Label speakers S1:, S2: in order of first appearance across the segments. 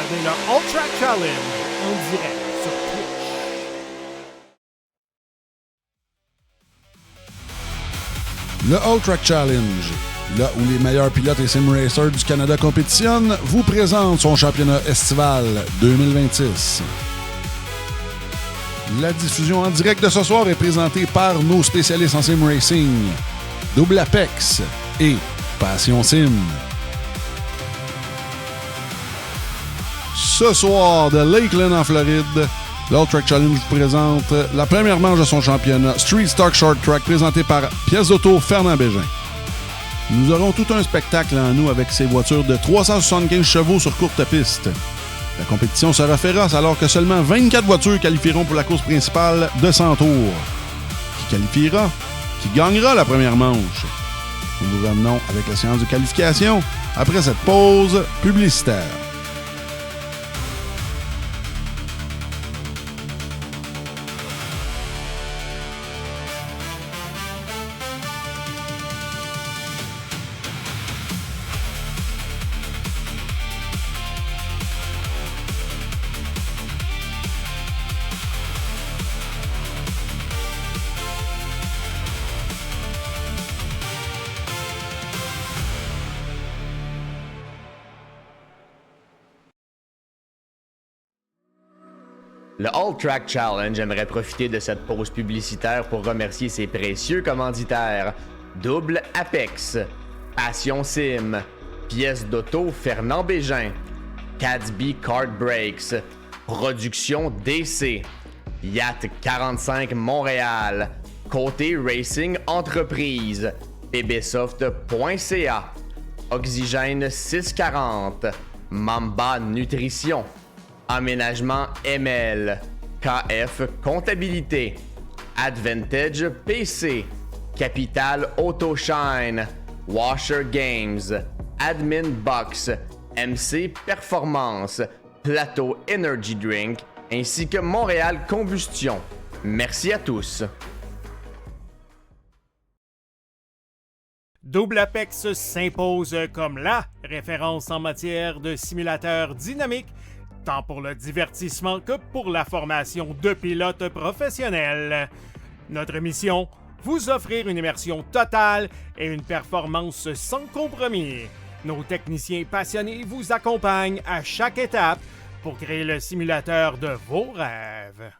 S1: regardez le All Track Challenge en direct sur Twitch.
S2: Le All Track Challenge, là où les meilleurs pilotes et sim racers du Canada compétitionnent, vous présente son championnat estival 2026. La diffusion en direct de ce soir est présentée par nos spécialistes en sim racing, Double Apex et Passion Sim. Ce soir, de Lakeland en Floride, l'All Track Challenge vous présente la première manche de son championnat, Street Stock Short Track, présenté par pièce d'auto Fernand Bégin. Nous aurons tout un spectacle en nous avec ces voitures de 375 chevaux sur courte piste. La compétition sera féroce alors que seulement 24 voitures qualifieront pour la course principale de 100 tours. Qui qualifiera? Qui gagnera la première manche? Nous vous revenons avec la séance de qualification après cette pause publicitaire.
S3: Le All Track Challenge aimerait profiter de cette pause publicitaire pour remercier ses précieux commanditaires. Double Apex, Passion Sim, pièce d'auto Fernand Bégin, Cadsby Kart Brakes, Production DC, Yacht 45 Montréal, Côté Racing Entreprise, pbsoft.ca, Oxygène 640, Mamba Nutrition, Aménagement ML, KF Comptabilité, Advantage PC, Capital Autoshine, Washer Games, Admin Box, MC Performance, Plateau Energy Drink, ainsi que Montréal Combustion. Merci à tous.
S1: Double Apex s'impose comme la référence en matière de simulateurs dynamiques, tant pour le divertissement que pour la formation de pilotes professionnels. Notre mission, vous offrir une immersion totale et une performance sans compromis. Nos techniciens passionnés vous accompagnent à chaque étape pour créer le simulateur de vos rêves.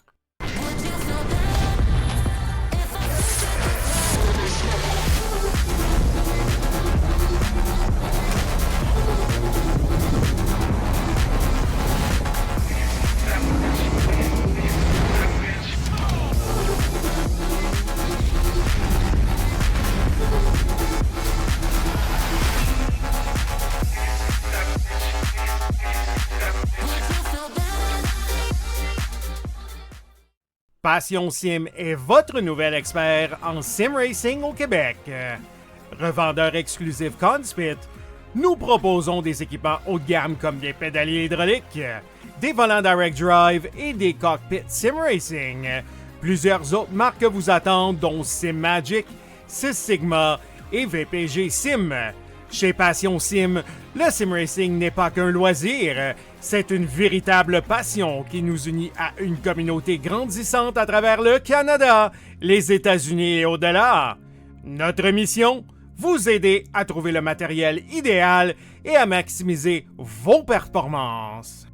S1: Passion Sim est votre nouvel expert en sim racing au Québec. Revendeur exclusif Conspit, nous proposons des équipements haut de gamme comme des pédaliers hydrauliques, des volants direct drive et des cockpits sim racing. Plusieurs autres marques vous attendent, dont Sim Magic, Sys Sigma et VPG Sim. Chez Passion Sim, le sim racing n'est pas qu'un loisir, c'est une véritable passion qui nous unit à une communauté grandissante à travers le Canada, les États-Unis et au-delà. Notre mission, vous aider à trouver le matériel idéal et à maximiser vos performances.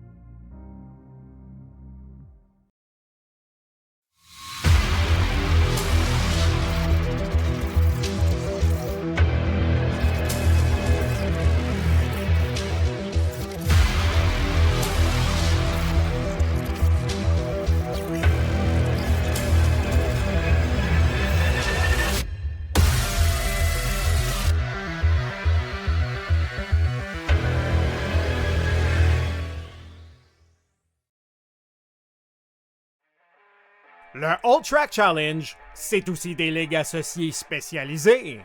S1: Le All Track Challenge, c'est aussi des ligues associées spécialisées.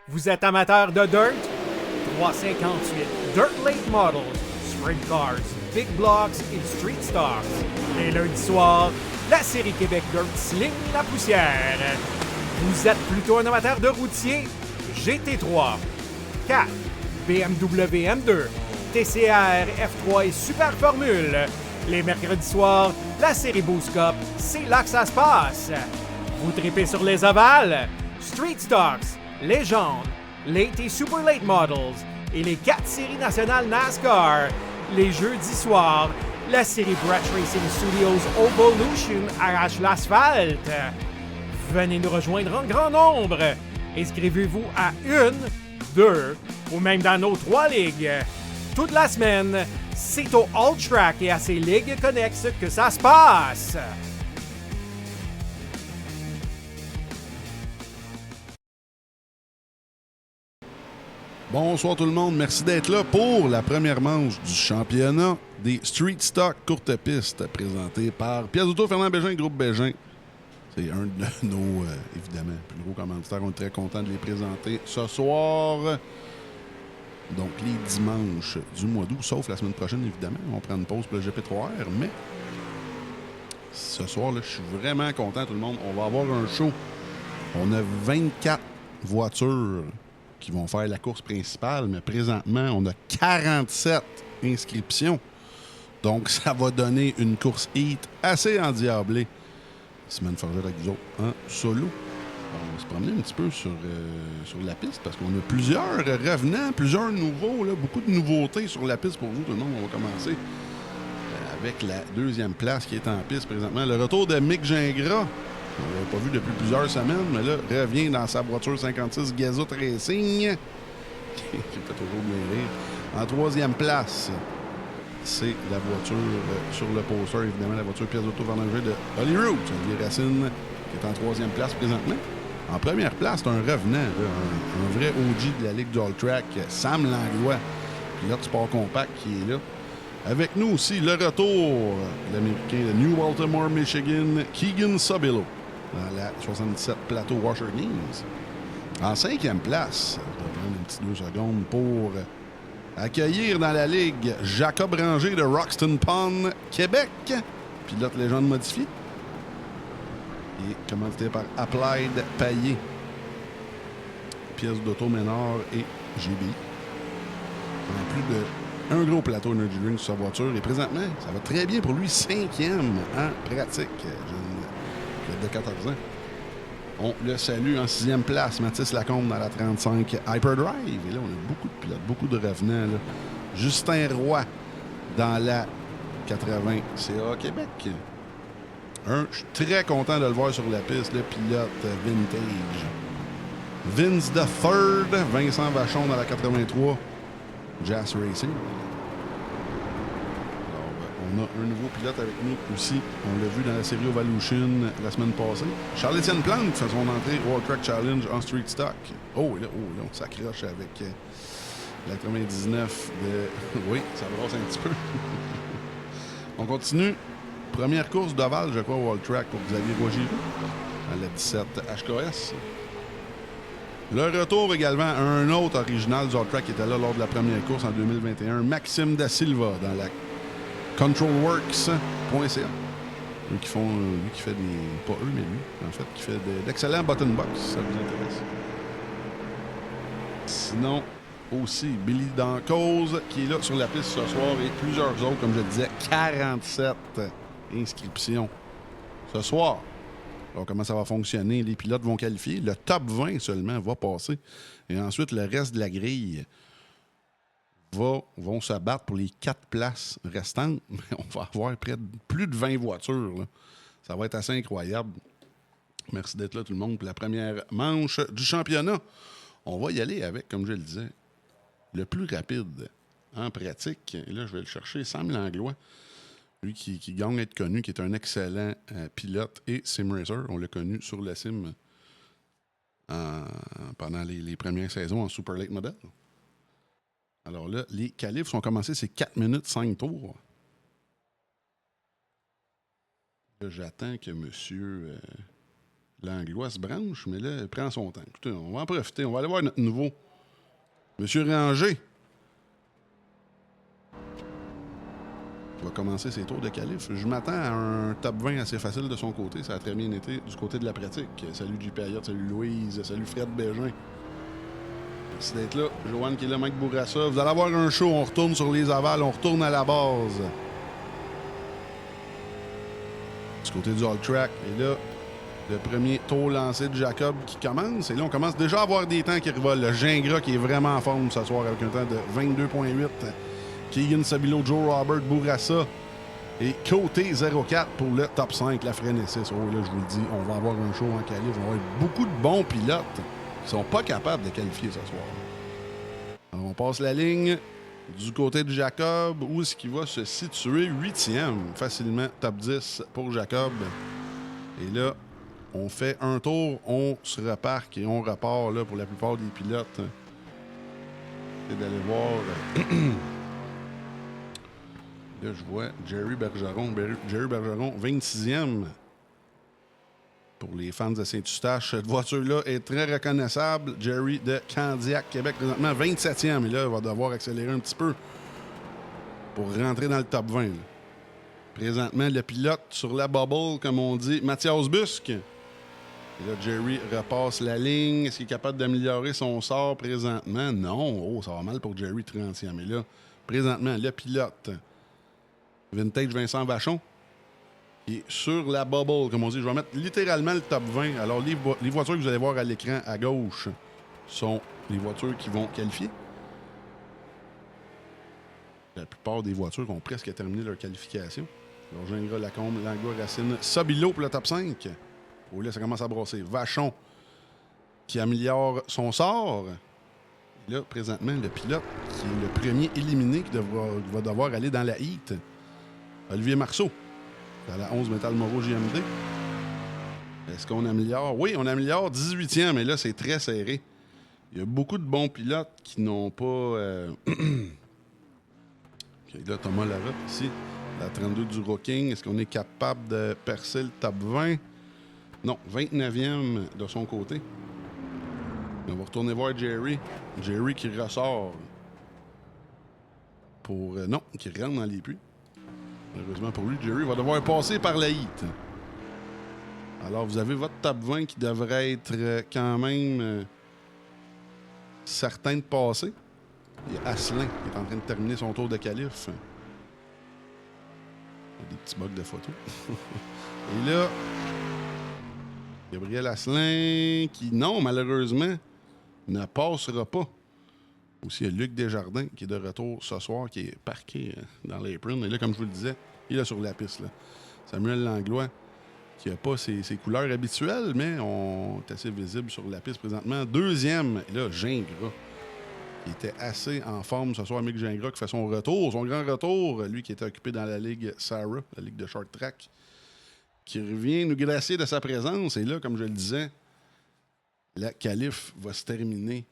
S1: Vous êtes amateur de dirt? 358 Dirt Late Models, Sprint Cars, Big Blocks et Street Stocks. Et lundi soir, la série Québec Dirt sling la poussière. Vous êtes plutôt un amateur de routier? GT3, 4, BMW M2, TCR, F3 et Super Formule. Les mercredis soirs, la série Boost Cup, c'est là que ça se passe. Vous tripez sur les ovales, Street Stocks, Légende, Late et Super Late Models et les 4 séries nationales NASCAR. Les jeudis soirs, la série Brett Racing Studios Evolution arrache l'asphalte. Venez nous rejoindre en grand nombre. Inscrivez-vous à 1, 2 ou même dans nos 3 ligues. Toute la semaine, c'est au All Track et à ses ligues connexes que ça se passe.
S2: Bonsoir tout le monde, merci d'être là pour la première manche du championnat des Street Stock courte piste présenté par Pièces Auto Fernand Bégin, Groupe Bégin. C'est un de nos, évidemment, plus gros commanditaires. On est très content de les présenter ce soir. Donc, les dimanches du mois d'août, sauf la semaine prochaine, évidemment. On prend une pause pour le GP3R, mais ce soir, là, je suis vraiment content, tout le monde. On va avoir un show. On a 24 voitures qui vont faire la course principale, mais présentement, on a 47 inscriptions. Donc, ça va donner une course heat assez endiablée. Semaine Forgette avec vous autres en solo. On va se promener un petit peu sur la piste parce qu'on a plusieurs revenants, plusieurs nouveaux, là, beaucoup de nouveautés sur la piste pour vous. Tout le monde, on va commencer avec la deuxième place qui est en piste présentement. Le retour de Mick Gingras. On ne l'a pas vu depuis plusieurs semaines, mais là, revient dans sa voiture 56 Gazoo Racing. Qui fait toujours bien rire. En troisième place, c'est la voiture sur le poster, évidemment, la voiture pièce d'auto vendangée de Holyrood. Olivier Racine, qui est en troisième place présentement. En première place, c'est un revenant, là, un vrai OG de la Ligue du All Track, Sam Langlois, pilote sport compact, qui est là. Avec nous aussi, le retour de l'Américain de New Baltimore, Michigan, Keegan Sobilo, dans la 77 Plateau Washer Games. En cinquième place, je vais prendre une petite 2 secondes pour accueillir dans la Ligue Jacob Ranger de Roxton Pond, Québec, pilote légende modifié. Et commandité par Applied Paillé, pièces d'auto Ménard et GBI. En plus de un gros plateau Energy Drink sur sa voiture. Et présentement, ça va très bien pour lui. 5e en pratique. Jeune de 14 ans. On le salue en 6e place. Mathis Lacombe dans la 35 Hyperdrive. Et là, on a beaucoup de pilotes, beaucoup de revenants. Là. Justin Roy dans la 80 CA Québec. Je suis très content de le voir sur la piste, le pilote vintage. Vince the Third, Vincent Vachon dans la 83 Jazz Racing. Alors, on a un nouveau pilote avec nous aussi. On l'a vu dans la série Evolution la semaine passée. Charles-Étienne Plante fait son entrée au World Track Challenge en Street Stock. Oh, là, on s'accroche avec la 99 de... Oui, ça brasse un petit peu. On continue. Première course d'Oval, je crois, au World Track pour Xavier Roger à la 17 HKS. Le retour également à un autre original du All Track qui était là lors de la première course en 2021, Maxime Da Silva dans la controlworks.ca. Lui qui fait des... Pas eux, mais lui, en fait, qui fait d'excellents button box, si ça vous intéresse. Sinon, aussi, Billy Dancause qui est là sur la piste ce soir et plusieurs autres, comme je disais, 47 inscriptions ce soir. Alors, comment ça va fonctionner? Les pilotes vont qualifier. Le top 20 seulement va passer. Et ensuite, le reste de la grille vont se battre pour les 4 places restantes. Mais on va avoir plus de 20 voitures. Là. Ça va être assez incroyable. Merci d'être là, tout le monde, pour la première manche du championnat. On va y aller avec, comme je le disais, le plus rapide en pratique. Et là, je vais le chercher, Sam Langlois. Lui qui gagne à être connu, qui est un excellent pilote et sim racer. On l'a connu sur la sim pendant les premières saisons en Super Late Model. Alors là, les qualifs sont commencés, c'est 4 minutes 5 tours. Là, j'attends que M. Langlois se branche, mais là, il prend son temps. Écoutez, on va en profiter. On va aller voir notre nouveau M. Ranger. Va commencer ses tours de qualif. Je m'attends à un top 20 assez facile de son côté. Ça a très bien été du côté de la pratique. Salut JP Ayotte, salut Louise, salut Fred Bégin. Merci d'être là. Joanne qui est là, Mike Bourassa. Vous allez avoir un show. On retourne sur les avals. On retourne à la base. Du côté du All Track. Et là, le premier tour lancé de Jacob qui commence. Et là, on commence déjà à avoir des temps qui revolent. Le Gingras qui est vraiment en forme ce soir avec un temps de 22,8. Keegan Sabilo, Joe Robert, Bourassa. Et côté 0-4 pour le top 5, la Frénésis. Oh là, je vous le dis, on va avoir un show en qualif. On va avoir beaucoup de bons pilotes qui sont pas capables de qualifier ce soir. Alors, on passe la ligne du côté de Jacob. Où est-ce qu'il va se situer? 8e, facilement top 10 pour Jacob. Et là, on fait un tour, on se reparque et on repart là, pour la plupart des pilotes. Et d'aller voir... Là, je vois Jerry Bergeron. Jerry Bergeron, 26e. Pour les fans de Saint-Eustache, cette voiture-là est très reconnaissable. Jerry de Candiac, Québec, présentement 27e. Et là, il va devoir accélérer un petit peu pour rentrer dans le top 20. Là. Présentement, le pilote sur la bubble, comme on dit, Mathias Busque. Et là, Jerry repasse la ligne. Est-ce qu'il est capable d'améliorer son sort présentement? Non. Oh, ça va mal pour Jerry, 30e. Et là, présentement, le pilote... Vintage Vincent Vachon. Et sur la bubble, comme on dit, je vais mettre littéralement le top 20. Alors, les voitures que vous allez voir à l'écran à gauche sont les voitures qui vont qualifier. La plupart des voitures ont presque terminé leur qualification. Alors, Gingras, Lacombe, Langlois, Racine, Sabilo pour le top 5. Oh là, ça commence à brasser. Vachon qui améliore son sort. Et là, présentement, le pilote qui est le premier éliminé qui va devoir aller dans la heat. Olivier Marceau, dans la 11 Metal Moreau JMD. Est-ce qu'on améliore? Oui, on améliore 18e, mais là, c'est très serré. Il y a beaucoup de bons pilotes qui n'ont pas... OK, là, Thomas Larocque, ici, la 32 du Rocking. Est-ce qu'on est capable de percer le top 20? Non, 29e de son côté. On va retourner voir Jerry. Jerry qui ressort pour... non, qui rentre dans les puits. Heureusement pour lui, Jerry va devoir passer par la heat. Alors, vous avez votre top 20 qui devrait être quand même certain de passer. Il y a Asselin qui est en train de terminer son tour de qualif. Il y a des petits bugs de photo. Et là, Gabriel Asselin qui, non, malheureusement, ne passera pas. Aussi, il y a Luc Desjardins qui est de retour ce soir, qui est parqué dans l'apron. Et là, comme je vous le disais, il est sur la piste. Là. Samuel Langlois, qui n'a pas ses couleurs habituelles, mais on est assez visible sur la piste présentement. 2e, et là, Gingras, qui était assez en forme ce soir. Mick Gingras qui fait son retour, son grand retour. Lui qui était occupé dans la Ligue Sarah, la Ligue de Short Track, qui revient nous gracier de sa présence. Et là, comme je le disais, la qualif va se terminer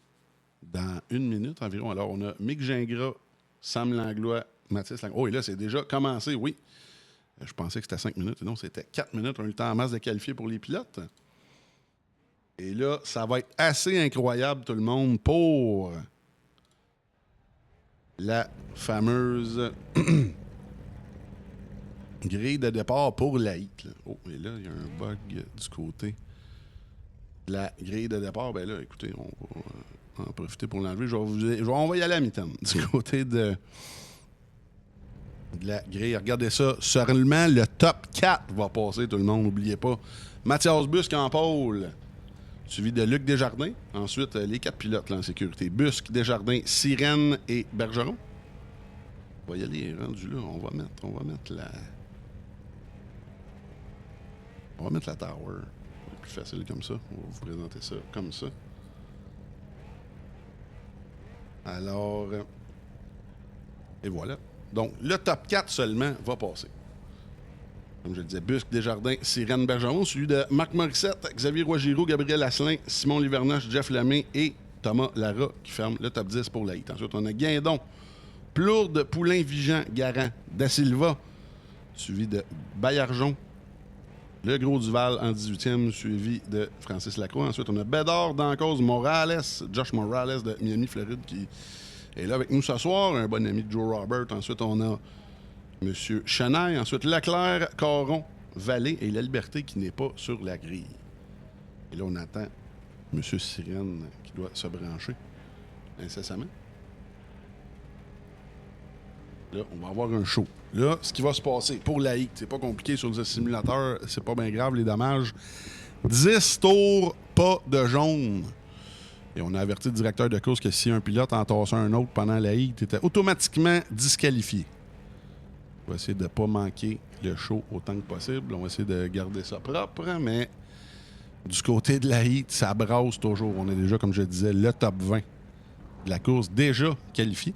S2: dans 1 minute environ. Alors, on a Mick Gingras, Sam Langlois, Mathis Langlois. Oh, et là, c'est déjà commencé, oui. Je pensais que c'était 5 minutes. Non, c'était 4 minutes. On a eu le temps en masse de qualifier pour les pilotes. Et là, ça va être assez incroyable, tout le monde, pour la fameuse grille de départ pour la heat. Là. Oh, et là, il y a un bug du côté de la grille de départ. Ben là, écoutez, on va en profiter pour l'enlever. On va y aller à mi-temps. Du côté de la grille. Regardez ça. Seulement le top 4 va passer, tout le monde. N'oubliez pas. Mathias Busque en pôle. Suivi de Luc Desjardins. Ensuite, les 4 pilotes là, en sécurité. Busque, Desjardins, Sirène et Bergeron. On va y aller rendu là. On va mettre la tower. C'est plus facile comme ça. On va vous présenter ça comme ça. Alors, et voilà. Donc, le top 4 seulement va passer. Comme je le disais, Busque, Desjardins, Sirène, Bergeron, suivi de Marc Morissette, Xavier Roy-Giroux, Gabriel Asselin, Simon Livernoche, Jeff Lemay et Thomas Lara qui ferment le top 10 pour la heat. Ensuite, on a Guindon, Plourde, Poulain, Vigent, Garant, Da Silva, suivi de Baillargeon, Le Gros Duval en 18e, suivi de Francis Lacroix. Ensuite, on a Bédard, Dancause, Morales, Josh Morales de Miami, Floride, qui est là avec nous ce soir, un bon ami de Joe Robert. Ensuite, on a M. Chenaille. Ensuite, Leclerc, Caron, Vallée et La Liberté qui n'est pas sur la grille. Et là, on attend M. Sirène qui doit se brancher. incessamment. Là, on va avoir un show. Là, ce qui va se passer pour la heat, c'est pas compliqué sur le simulateur, c'est pas bien grave les dommages. 10 tours, pas de jaune. Et on a averti le directeur de course que si un pilote entassait un autre pendant la heat, il était automatiquement disqualifié. On va essayer de ne pas manquer le show autant que possible. On va essayer de garder ça propre, mais du côté de la heat, ça brasse toujours. On est déjà, comme je disais, le top 20 de la course déjà qualifié.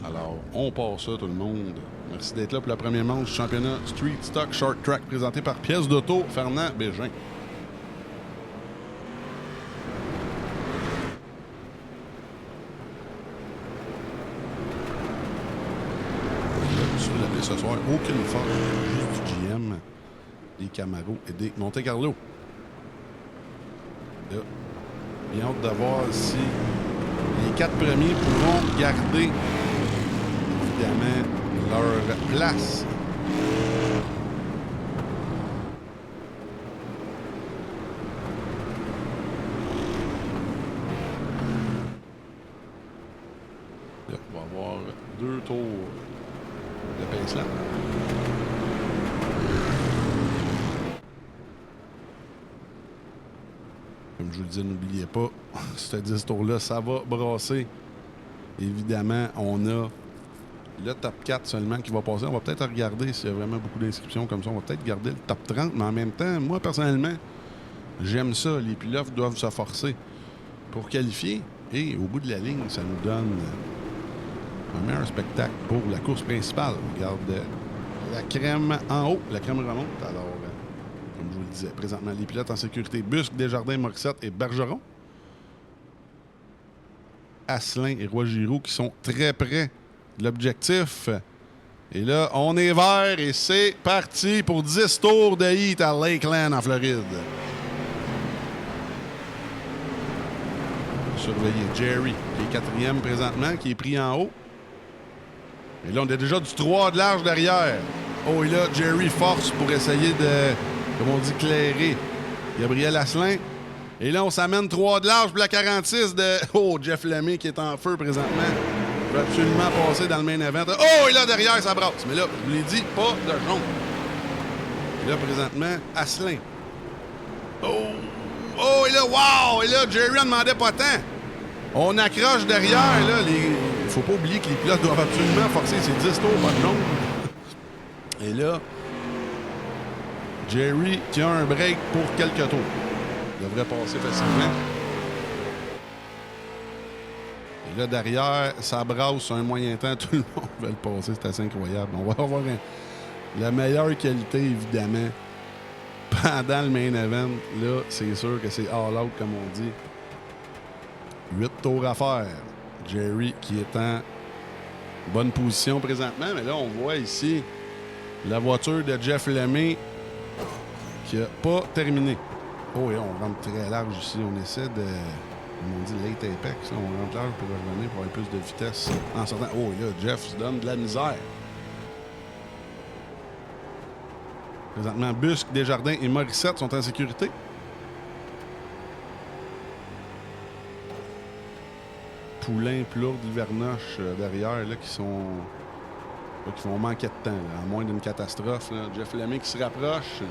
S2: Alors, on part ça, tout le monde. Merci d'être là pour la première manche du championnat Street Stock Short Track présenté par Pièce d'Auto, Fernand Bégin. Sur la piste ce soir, aucune force, juste du GM, des Camaro et des Monte Carlo. Là, bien hâte de voir si les 4 premiers pourront garder évidemment leur place. Là, on va avoir 2 tours de pincelant. Comme je vous le dis, n'oubliez pas, ce 10 tours-là, ça va brasser. Évidemment, on a le top 4 seulement qui va passer. On va peut-être regarder s'il y a vraiment beaucoup d'inscriptions comme ça. On va peut-être garder le top 30, mais en même temps, moi, personnellement, j'aime ça. Les pilotes doivent se forcer pour qualifier. Et au bout de la ligne, ça nous donne un meilleur spectacle pour la course principale. On regarde la crème en haut. La crème remonte. Alors, comme je vous le disais, présentement, les pilotes en sécurité, Busque, Desjardins, Morissette et Bergeron. Asselin et Roy-Giroux qui sont très près de l'objectif. Et là, on est vert et c'est parti pour 10 tours de heat à Lakeland, en Floride. Surveiller Jerry, qui est 4e présentement, qui est pris en haut. Et là, on a déjà du 3 de large derrière. Oh, et là, Jerry force pour essayer de, comme on dit, clairer Gabriel Asselin. Et là, on s'amène 3 de large pour la 46 de... Oh, Jeff Lemay qui est en feu présentement. Il peut absolument passer dans le main event. Oh, et là, derrière, ça brasse. Mais là, je vous l'ai dit, pas de jaune. Et là, présentement, Asselin. Oh, et là, wow! Et là, Jerry en demandait pas tant. On accroche derrière, là. Il faut pas oublier que les pilotes doivent absolument forcer ces 10 tours, pas de jaune. Et là, Jerry qui a un break pour quelques tours. Il devrait passer facilement. Et là, derrière, ça brasse un moyen temps. Tout le monde va le passer. C'est assez incroyable. On va avoir la meilleure qualité, évidemment, pendant le main event. Là, c'est sûr que c'est all out, comme on dit. 8 tours à faire. Jerry qui est en bonne position présentement. Mais là, on voit ici la voiture de Jeff Lemay qui n'a pas terminé. Oh, et on rentre très large ici. On essaie de... Comme on dit, late apex. Là, on rentre large pour revenir pour avoir plus de vitesse en sortant. Oh, et là, Jeff se donne de la misère. Présentement, Busque, Desjardins et Morissette sont en sécurité. Poulain, Plourde, Livernoche derrière, là, qui vont manquer de temps, là, à moins d'une catastrophe. Là. Jeff Lemay qui se rapproche.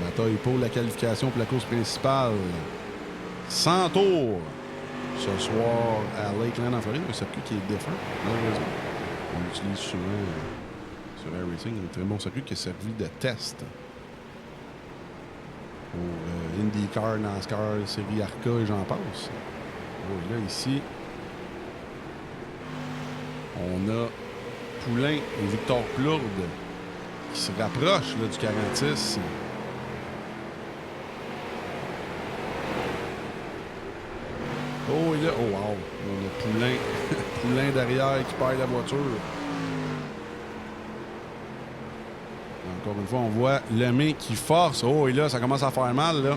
S2: Bataille pour la qualification pour la course principale. 100 tours ce soir à Lakeland en Floride, un circuit qui est défunt, malheureusement. On l'utilise souvent sur Air Racing, un très bon circuit qui a servi de test pour IndyCar, NASCAR, Série Arca et j'en passe. Oh, là, ici, on a Poulain et Victor Plourde qui se rapprochent là, du 46. Oh, et là, oh wow, on a Poulain, Poulain derrière qui perd la voiture. Encore une fois, on voit Lemay qui force. Oh, et là, ça commence à faire mal, là.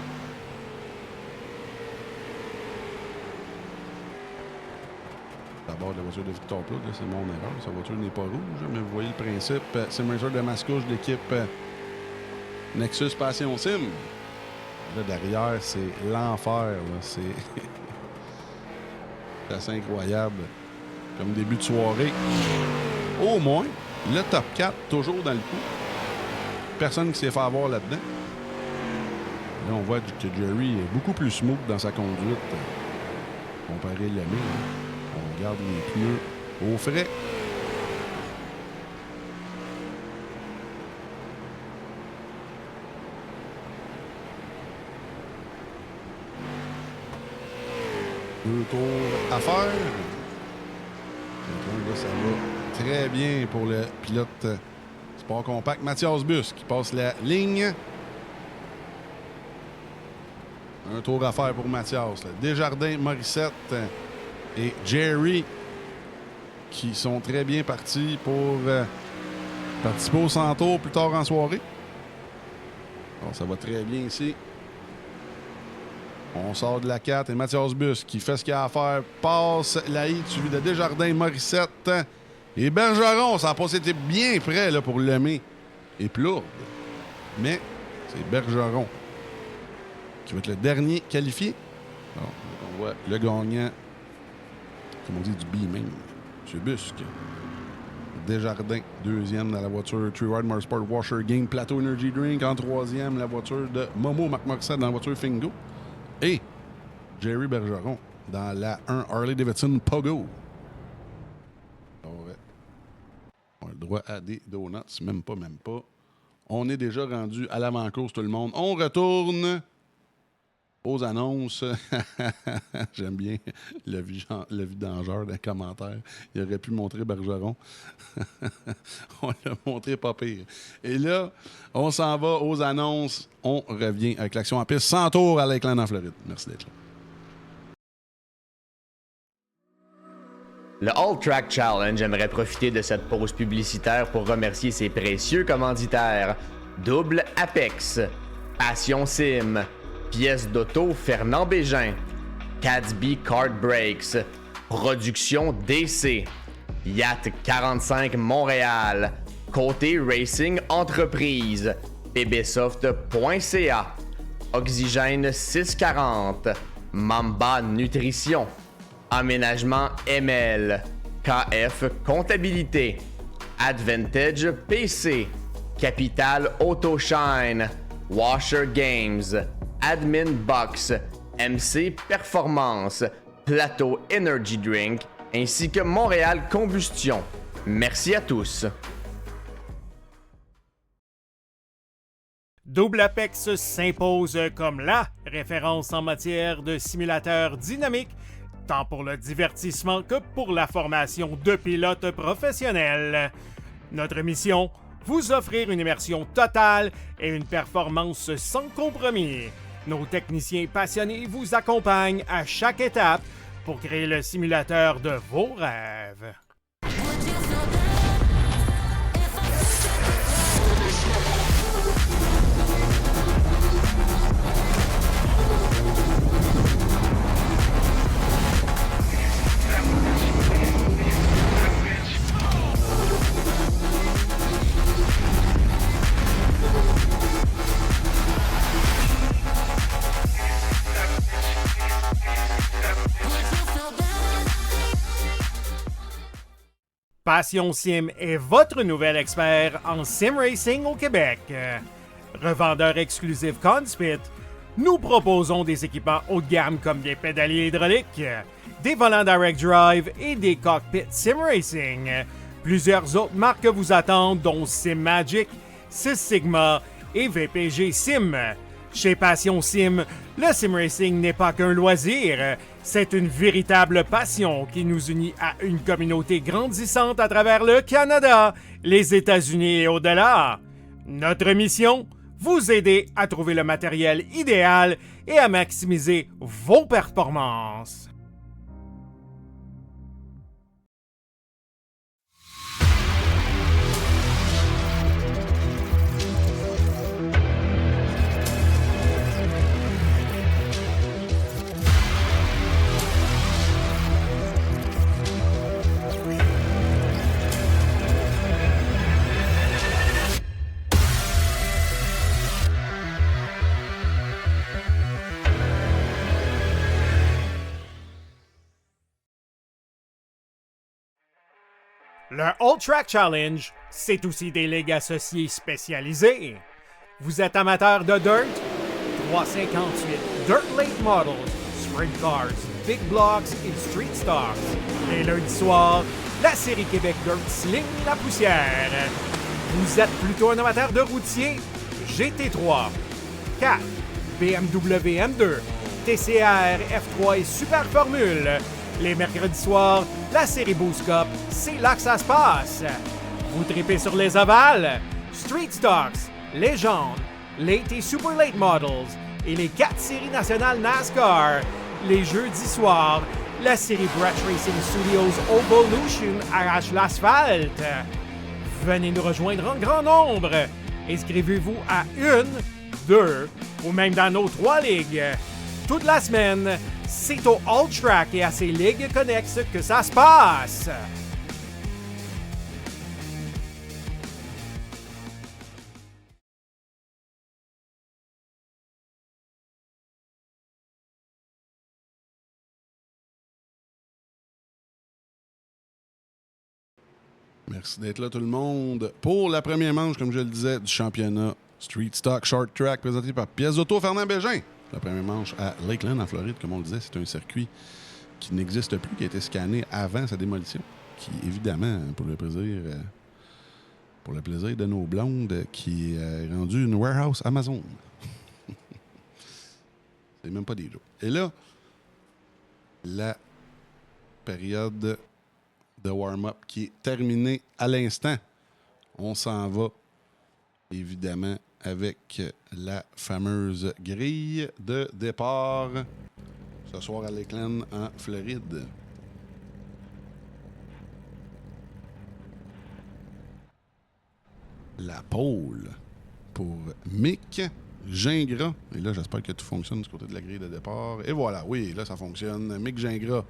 S2: D'abord, la voiture de Victor Plourde, c'est mon erreur. Sa voiture n'est pas rouge, mais vous voyez le principe. C'est Mercer de Mascouche de l'équipe Nexus Passion Sim. Là, derrière, c'est l'enfer. Là. C'est assez incroyable. Comme début de soirée. Au moins, le top 4, toujours dans le coup. Personne qui s'est fait avoir là-dedans. Là, on voit que Jerry est beaucoup plus smooth dans sa conduite comparé à Lemay. On garde les pneus au frais. Deux tours à faire. Là, ça va très bien pour le pilote sport compact Mathias Buss qui passe la ligne. Un tour à faire pour Mathias. Là. Desjardins, Morissette et Jerry qui sont très bien partis pour participer au 100 tours plus tard en soirée. Alors, ça va très bien ici. On sort de la 4 et Mathias Buss qui fait ce qu'il a à faire. Passe la hit suivi de Desjardins, Morissette et Bergeron. Ça n'a pas été bien prêt là, pour Lemay et Plourde. Mais c'est Bergeron qui va être le dernier qualifié. Alors, on voit le gagnant, comme on dit, du B-Main, M. Busque. Desjardins, deuxième dans la voiture Tree Ride Motorsport Washer Game Plateau Energy Drink. En troisième, la voiture de Momo McMorissette dans la voiture Fingo. Et Jerry Bergeron dans la 1 Harley-Davidson Pogo. On a le droit à des donuts, même pas. On est déjà rendu à l'avant-course, tout le monde. On retourne aux annonces. J'aime bien le vidangeur d'un commentaire. Il aurait pu montrer Bergeron. On l'a montré pas pire. Et là, on s'en va aux annonces. On revient avec l'action en piste. 100 tours à Lakeland en Floride. Merci d'être là.
S3: Le All Track Challenge aimerait profiter de cette pause publicitaire pour remercier ses précieux commanditaires. Double Apex, Passion Sim, Pièces d'auto Fernand Bégin, Cadsby Kart Brakes, Production DC, Yacht 45 Montréal, Côté Racing Entreprise, pbsoft.ca, Oxygène 640, Mamba Nutrition, Aménagement ML, KF Comptabilité, Advantage PC, Capital Autoshine, Washer Games, Admin Box, MC Performance, Plateau Energy Drink, ainsi que Montréal Combustion. Merci à tous.
S1: Double Apex s'impose comme la référence en matière de simulateurs dynamiques, tant pour le divertissement que pour la formation de pilotes professionnels. Notre mission, vous offrir une immersion totale et une performance sans compromis. Nos techniciens passionnés vous accompagnent à chaque étape pour créer le simulateur de vos rêves. Passion Sim est votre nouvel expert en sim racing au Québec. Revendeur exclusif Conspit, nous proposons des équipements haut de gamme comme des pédaliers hydrauliques, des volants direct drive et des cockpits sim racing. Plusieurs autres marques vous attendent, dont Sim Magic, Six Sigma et VPG Sim. Chez Passion Sim, le sim racing n'est pas qu'un loisir, c'est une véritable passion qui nous unit à une communauté grandissante à travers le Canada, les États-Unis et au-delà. Notre mission, vous aider à trouver le matériel idéal et à maximiser vos performances. Le All Track Challenge, c'est aussi des ligues associées spécialisées. Vous êtes amateur de dirt? 358 Dirt Late Models, Sprint Cars, Big Blocks et Street Stocks. Les lundis soirs, la série Québec Dirt sling la poussière. Vous êtes plutôt un amateur de routier? GT3, 4, BMW M2, TCR, F3 et Super Formule. Les mercredis soirs, la série Boost Cup, c'est là que ça se passe. Vous tripez sur les ovales? Street Stocks, Légende, Late et Super Late Models et les 4 séries nationales NASCAR. Les jeudis soirs, la série Brett Racing Studios Evolution arrache l'asphalte. Venez nous rejoindre en grand nombre. Inscrivez-vous à 1, 2 ou même dans nos 3 ligues. Toute la semaine, c'est au All Track et à ses ligues connexes que ça se passe.
S2: Merci d'être là tout le monde pour la première manche, comme je le disais, du championnat Street Stock Short Track présenté par Pièces d'Auto Fernand Bégin. La première manche à Lakeland en Floride, comme on le disait, c'est un circuit qui n'existe plus, qui a été scanné avant sa démolition, qui évidemment, pour le plaisir de nos blondes, qui est rendu une warehouse Amazon. C'est même pas des jokes. Et là, la période de warm-up qui est terminé à l'instant. On s'en va, évidemment, avec la fameuse grille de départ ce soir à Lakeland, en Floride. La pole pour Mick Gingras. Et là, j'espère que tout fonctionne du côté de la grille de départ. Et voilà, oui, là, ça fonctionne. Mick Gingras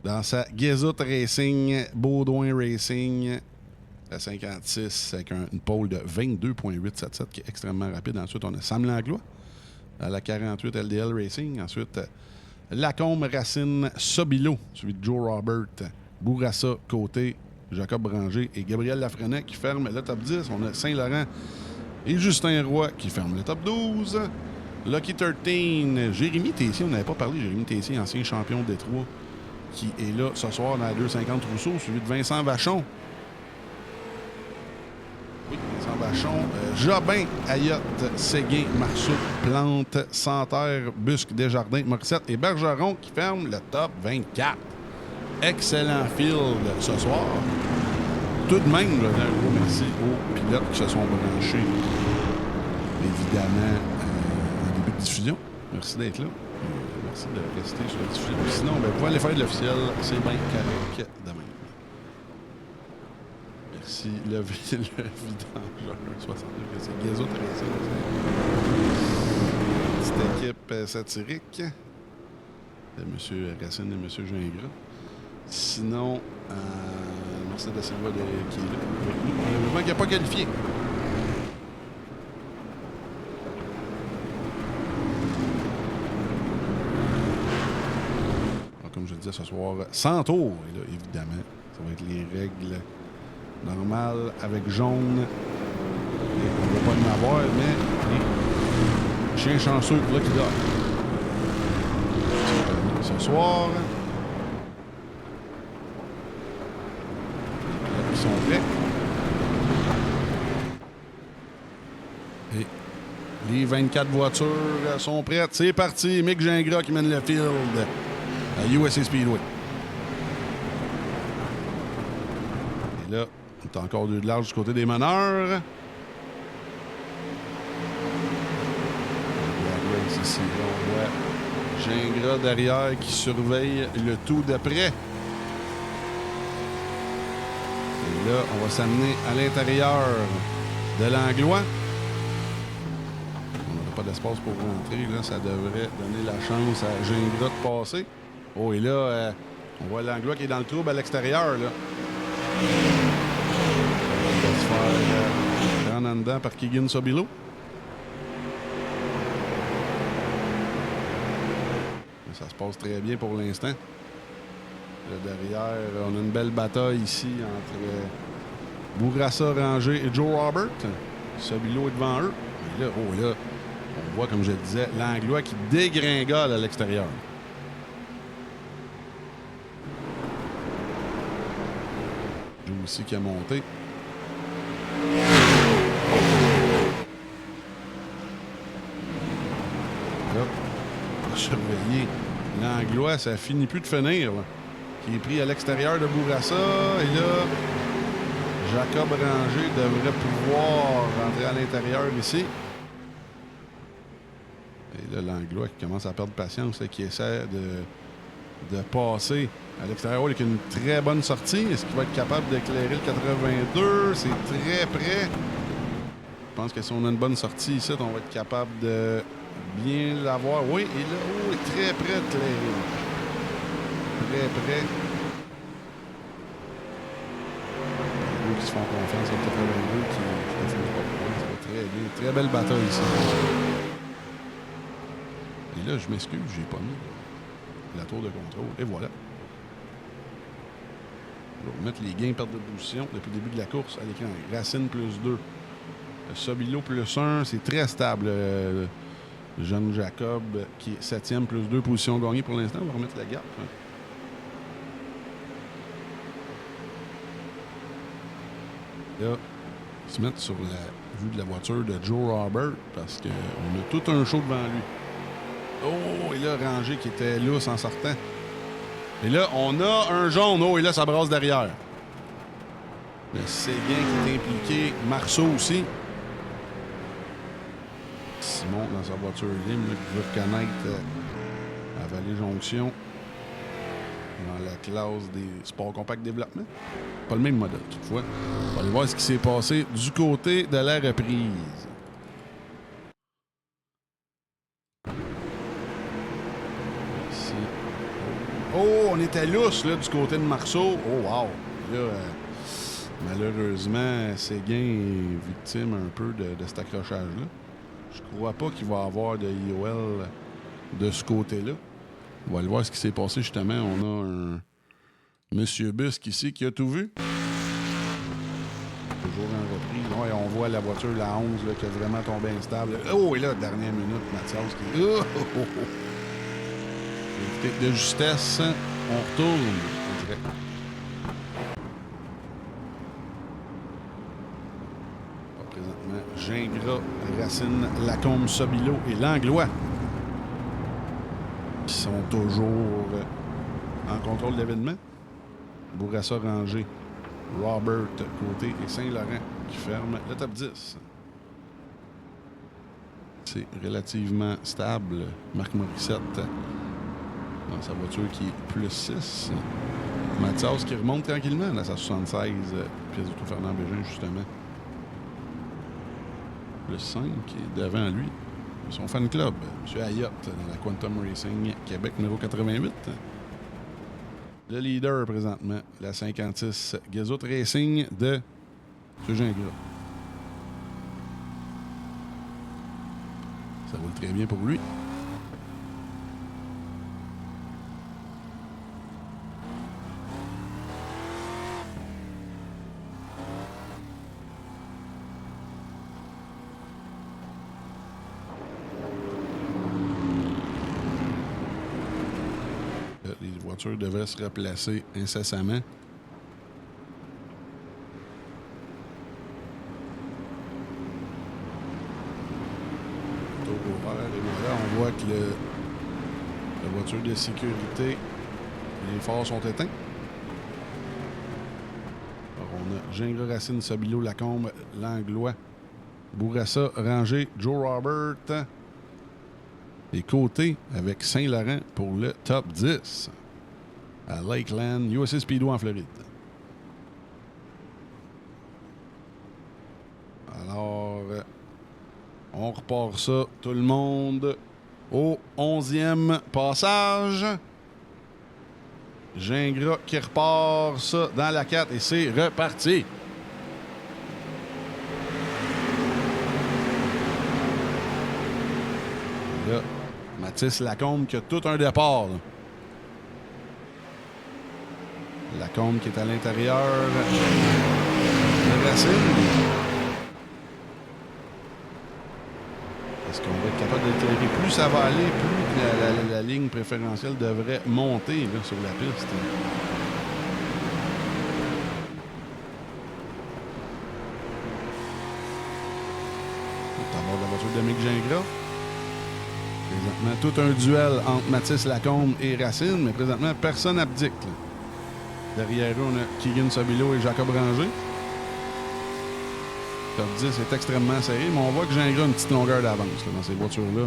S2: dans sa Gazette Racing, Baudouin Racing, à 56, avec une pole de 22.877 qui est extrêmement rapide. Ensuite, on a Sam Langlois à la 48 LDL Racing. Ensuite, Lacombe Racine Sobilo, suivi de Joe Robert, Bourassa Côté, Jacob Branger et Gabriel Lafrenet qui ferment le top 10. On a Saint-Laurent et Justin Roy qui ferment le top 12. Lucky 13, Jérémy Tessier, on n'avait pas parlé, Jérémy Tessier, ancien champion de Détroit, qui est là ce soir dans la 250 Rousseau, suivi de Vincent Vachon. Oui, Vincent Vachon. Jobin, Ayotte, Séguin, Marceau, Plante, Santerre, Busque, Desjardins, Morissette et Bergeron qui ferment le top 24. Excellent field ce soir. Tout de même, un gros merci aux pilotes qui se sont branchés, évidemment, en début de diffusion. Merci d'être là. Merci de rester sur la diffusion. Sinon, vous pouvez aller faire de l'officiel. C'est bien correct demain. Merci. Le vidangeur 62. C'est Gazo Tracing. Petite équipe satirique de M. Racine et M. Gingras. Sinon, Mercedes Silva qui est là avec nous. Malheureusement, qui n'a pas qualifié. Comme je le disais ce soir, 100 tours. Et là, évidemment, ça va être les règles normales avec jaune. Et on ne va pas en avoir, mais les chiens chanceux là qui dort. Ce soir, ils sont prêts. Et les 24 voitures sont prêtes. C'est parti. Mick Gingras qui mène le field à USA Speedway. Et là, on est encore 2 de large du côté des meneurs. Ici, on voit Gingras derrière qui surveille le tout de près. Et là, on va s'amener à l'intérieur de Langlois. On n'aura pas d'espace pour rentrer. Là, ça devrait donner la chance à Gingras de passer. Oh, et là, on voit Langlois qui est dans le trouble à l'extérieur, là. Il va se faire prendre en dedans par Keegan Sobilo. Ça se passe très bien pour l'instant. Là, derrière, on a une belle bataille ici entre Bourassa Ranger et Joe Robert. Sabilo est devant eux. Et là, là, on voit, comme je le disais, l'Anglois qui dégringole à l'extérieur. Joe aussi qui a monté. Là, on va surveiller. L'Anglois, ça finit plus de finir, là, qui est pris à l'extérieur de Bourassa. Et là, Jacob Ranger devrait pouvoir rentrer à l'intérieur ici. Et là, l'Anglois qui commence à perdre patience et qui essaie de passer à l'extérieur avec une très bonne sortie. Est-ce qu'il va être capable d'éclairer le 82? C'est très près. Je pense que si on a une bonne sortie ici, on va être capable de bien l'avoir. Oui, et là, il est très près de clairer. Très près. Qui se font confiance au 82 qui ne font pas de points. Ça va très bien. Très belle bataille ici. Et là, je m'excuse, j'ai pas mis la tour de contrôle. Et voilà. On va remettre les gains perte de position depuis le début de la course à l'écran. Racine plus 2. Sabilo plus 1. C'est très stable. Jeune Jacob qui est 7e plus 2 positions gagnées pour l'instant. On va remettre la gap. Là, se mettre sur la vue de la voiture de Joe Robert parce qu'on a tout un show devant lui. Oh, et là, Ranger qui était lousse en sortant. Et là, on a un jaune. Oh, et là, ça brasse derrière. Le Séguin qui est impliqué. Marceau aussi. Simon dans sa voiture libre qui veut reconnaître à Vallée-Jonction dans la classe des sports compact développement. Pas le même modèle, toutefois. On va aller voir ce qui s'est passé du côté de la reprise. Ici. Oh, on était lousse là, du côté de Marceau. Oh, wow! Là, malheureusement, Séguin est victime un peu de cet accrochage-là. Je crois pas qu'il va y avoir de IOL de ce côté-là. On va aller voir ce qui s'est passé justement. On a un Monsieur Busque ici qui a tout vu. Toujours en reprise. Ouais, on voit la voiture, la 11, là, qui a vraiment tombé instable. Oh, et là, dernière minute, Mathias qui... Oh, oh, oh, oh. De justesse, on retourne, on dirait. Présentement, Gingras, Racine, Lacombe, Sabilo et Langlois qui sont toujours en contrôle d'événement. Bourassa Ranger, Robert côté et Saint-Laurent qui ferment le top 10. C'est relativement stable. Marc Morissette dans sa voiture qui est plus 6. Mathias qui remonte tranquillement à sa 76. Pièce d'auto Fernand Bégin justement. Plus 5 qui est devant lui. Son fan club, M. Ayotte, dans la Quantum Racing Québec numéro 88. Le leader présentement, la 56 Gazot Racing de M. Gingras. Ça roule très bien pour lui. Les voitures devraient se replacer incessamment. Et voilà, on voit que la voiture de sécurité, les phares sont éteints. Alors on a Gingras, Racine, Sabilo, Lacombe, Langlois, Bourassa, Ranger, Joe Robert. Et côté avec Saint-Laurent pour le top 10 à Lakeland, USA Speedway en Floride. Alors, on repart ça, tout le monde, au 11e passage. Gingras qui repart ça dans la 4 et c'est reparti. Là, Mathis Lacombe qui a tout un départ. Là. Lacombe qui est à l'intérieur de Racine. Est-ce qu'on va être capable d'éclairer? Plus ça va aller, plus la ligne préférentielle devrait monter là, sur la piste. On va avoir la voiture de Mick Gingras. Présentement, tout un duel entre Mathis Lacombe et Racine, mais présentement, personne n'abdique. Derrière eux, on a Keegan Sobilo et Jacob Ranger. Top 10 est extrêmement serré, mais on voit que Gingras a une petite longueur d'avance dans ces voitures-là.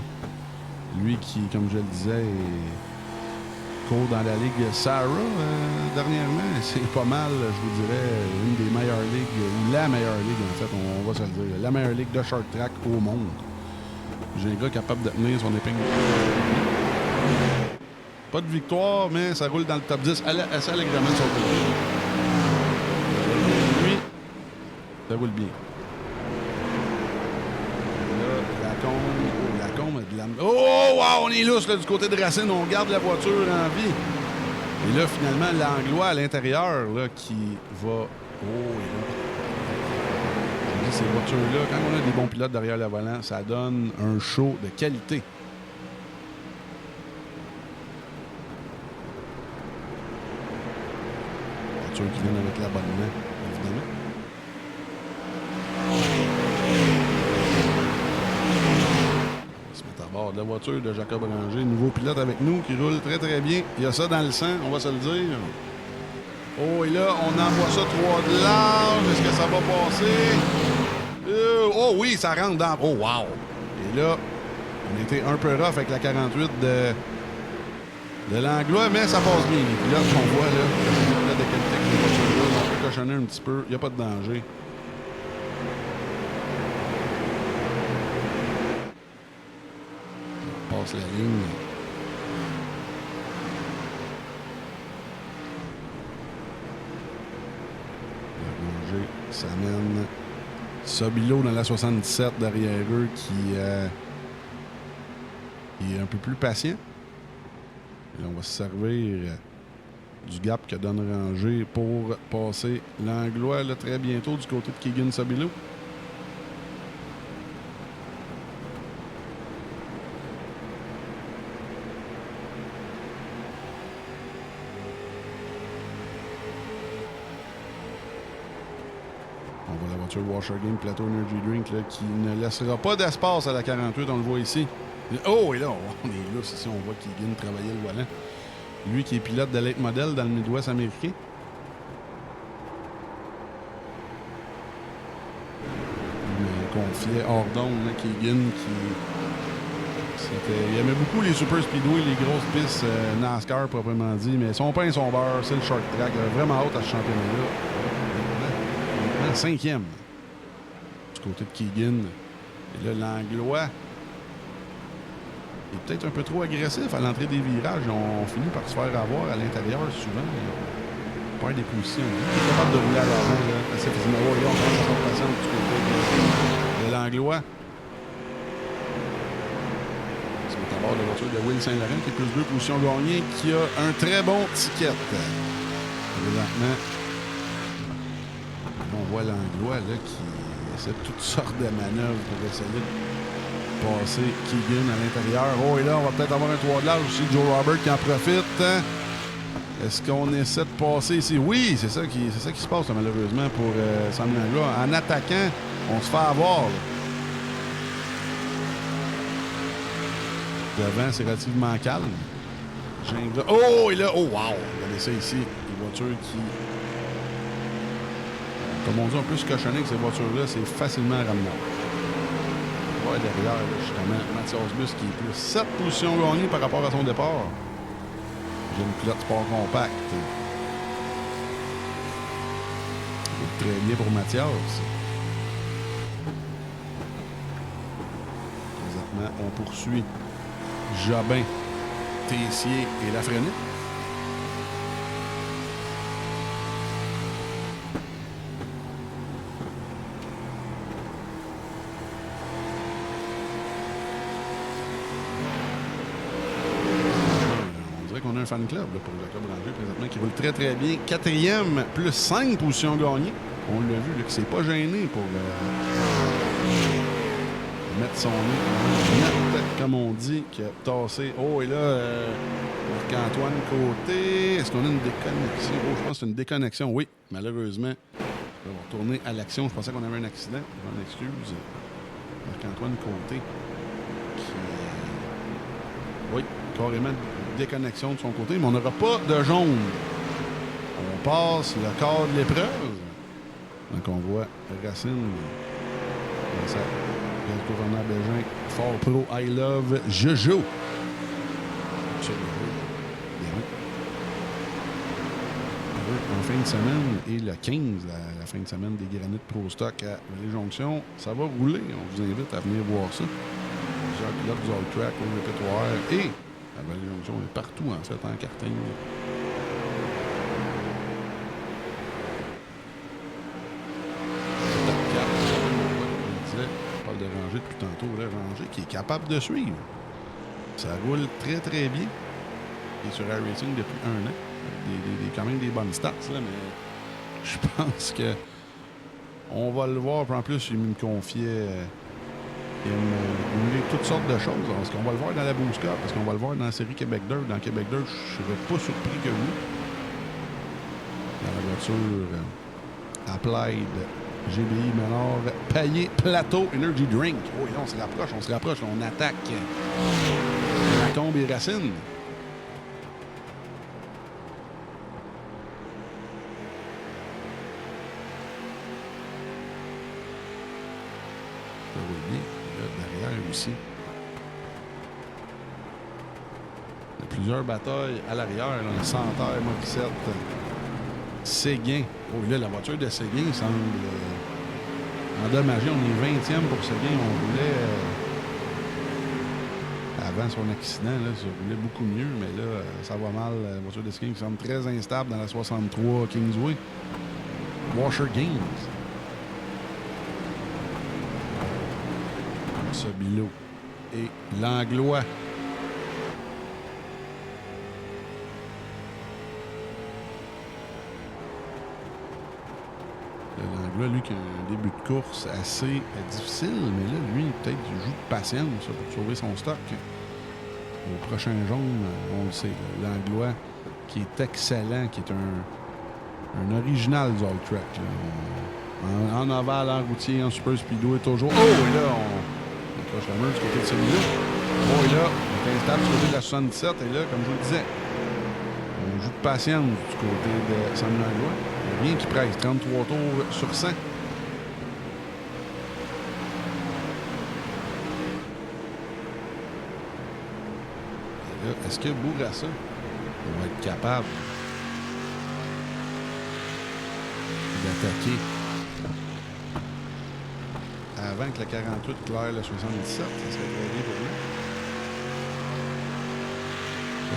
S2: Lui qui, comme je le disais, court dans la Ligue Sarah dernièrement. C'est pas mal, je vous dirais, une des meilleures ligues, ou la meilleure ligue, en fait, on va se le dire. La meilleure ligue de short track au monde. Gingras capable de tenir son épingle. Pas de victoire, mais ça roule dans le top 10 assez allègrement de son côté. Lui, ça roule bien. Là, Lacombe a de la... Oh, wow, on est lousse là, du côté de Racine. On garde la voiture en vie. Et là, finalement, l'Anglois à l'intérieur là, qui va... Oh, et là... Je dis, ces voitures-là, quand on a des bons pilotes derrière le volant, ça donne un show de qualité. Voiture qui vient avec l'abonnement, évidemment. On va se mettre à bord de la voiture de Jacob Ranger, nouveau pilote avec nous qui roule très très bien. Il y a ça dans le sang, on va se le dire. Oh, et là, on envoie ça 3 de large. Est-ce que ça va passer? Oh oui, ça rentre dans... Oh, wow! Et là, on était un peu rough avec la 48 de l'Anglois, mais ça passe bien. Et puis là, on voit, là, de qualité que les voitures-là, on peut cochonner un petit peu. Il n'y a pas de danger. On passe la ligne. Ranger s'amène Sobilo dans la 77 derrière eux qui est un peu plus patient. Et là, on va se servir du gap que donne Ranger pour passer l'Anglois là, très bientôt du côté de Keegan Sobilo. On voit la voiture Washer Game Plateau Energy Drink là, qui ne laissera pas d'espace à la 48, on le voit ici. Oh, et là, on est là, ici, on voit Keegan travailler le volant. Lui qui est pilote de late model dans le Midwest américain. Il me confiait hors d'onde, Keegan, il aimait beaucoup les super speedway, les grosses pistes NASCAR proprement dit, mais son pain et son beurre, c'est le short track. Il avait vraiment hâte à ce championnat-là. Maintenant, 5e du côté de Keegan. Et là, l'Anglois est peut-être un peu trop agressif à l'entrée des virages. On finit par se faire avoir à l'intérieur souvent. On perd des positions. Il est capable de rouler à l'avant assez facilement. Oh, là, on commence à faire patience du côté de l'Anglois. C'est à bord de la voiture de Will Saint-Laurent qui est plus 2 positions gagnées, qui a un très bon ticket. Présentement, on voit l'Anglois là, qui essaie toutes sortes de manœuvres pour essayer de passer Keegan à l'intérieur. Oh, et là, on va peut-être avoir un 3 de large aussi. Joe Robert qui en profite. Est-ce qu'on essaie de passer ici? Oui, c'est ça qui se passe là, malheureusement pour Sam Langlois. En attaquant, on se fait avoir. Là. Devant, c'est relativement calme. Gingras. Oh, et là, oh, wow! Regardez ça ici. Les voitures qui... Comme on dit, on peut se cochonner avec ces voitures-là, c'est facilement ramenable. Ouais, derrière, là, justement, Mathias Bus qui est plus 7 positions gagnées par rapport à son départ. J'ai une pilote sport compact. Très bien pour Mathias. Présentement, on poursuit Jobin, Tessier et Lafrenière. qu'on a un fan club là, pour le club Ranger présentement qui roule très très bien. 4e, plus 5 positions gagnées. On l'a vu, là, qu'il s'est pas gêné pour mettre son nez net, comme on dit, qui a tassé. Oh, et là, Marc-Antoine Côté. Est-ce qu'on a une déconnexion? Oh, je pense que c'est une déconnexion. Oui, malheureusement. On va retourner à l'action. Je pensais qu'on avait un accident. Je m'en excuse. Marc-Antoine Côté. Oui, carrément déconnexion de son côté, mais on n'aura pas de jaune. On passe le quart de l'épreuve. Donc on voit Racine dans sa pièce pour Fernand Bégin, Fort Pro, I Love Jojo. Sur le jeu. En fin de semaine et le 15, la fin de semaine des Granites Pro Stock à Vallée Jonction, ça va rouler. On vous invite à venir voir ça. Plusieurs pilotes du All Track au répertoire et à Vallée Jonction est partout en fait en karting. On parle de Ranger depuis tantôt, là, Ranger qui est capable de suivre. Ça roule très très bien. Il est sur iRacing depuis 1 an. Quand même des bonnes stats, là, mais je pense que on va le voir. Puis en plus, il me confiait. Il me dit toutes sortes de choses. Parce qu'on va le voir dans la Boost Cup, parce qu'on va le voir dans la série Québec Dirt. Dans Québec Dirt, je ne serais pas surpris que vous. Dans la voiture Applied, GBI, Menard, Paillé, Plateau, Energy Drink. Oh, là, on se rapproche, on attaque Lacombe et Racine. Ça roule bien. Là, derrière aussi. Il y a plusieurs batailles à l'arrière. Un Santerre, Morissette, Séguin. Oh, là, la voiture de Séguin semble endommagée. On est 20e pour Séguin. On roulait avant son accident. Là, ça roulait beaucoup mieux, mais là, ça va mal. La voiture de Séguin qui semble très instable dans la 63 Kingsway. Washer Games. Sabilo et Langlois. Langlois, lui, qui a un début de course assez difficile, mais là, lui, peut-être qu'il joue de patience pour sauver son stock. Au prochain jaune, on le sait, Langlois, qui est excellent, qui est un original du All Track. En aval, en routier, en super speedway, toujours. Oh, et là, on accroche la main du côté de celui-là. Oh, et là, on est instable du côté de la 77. Et là, comme je vous le disais, on joue de patience du côté de Sam Langlois. Rien qui presse. 33 tours sur 100. Et là, est-ce que Bourassa va être capable d'attaquer avant que le 48 claire le 77? Ça serait très bien pour lui.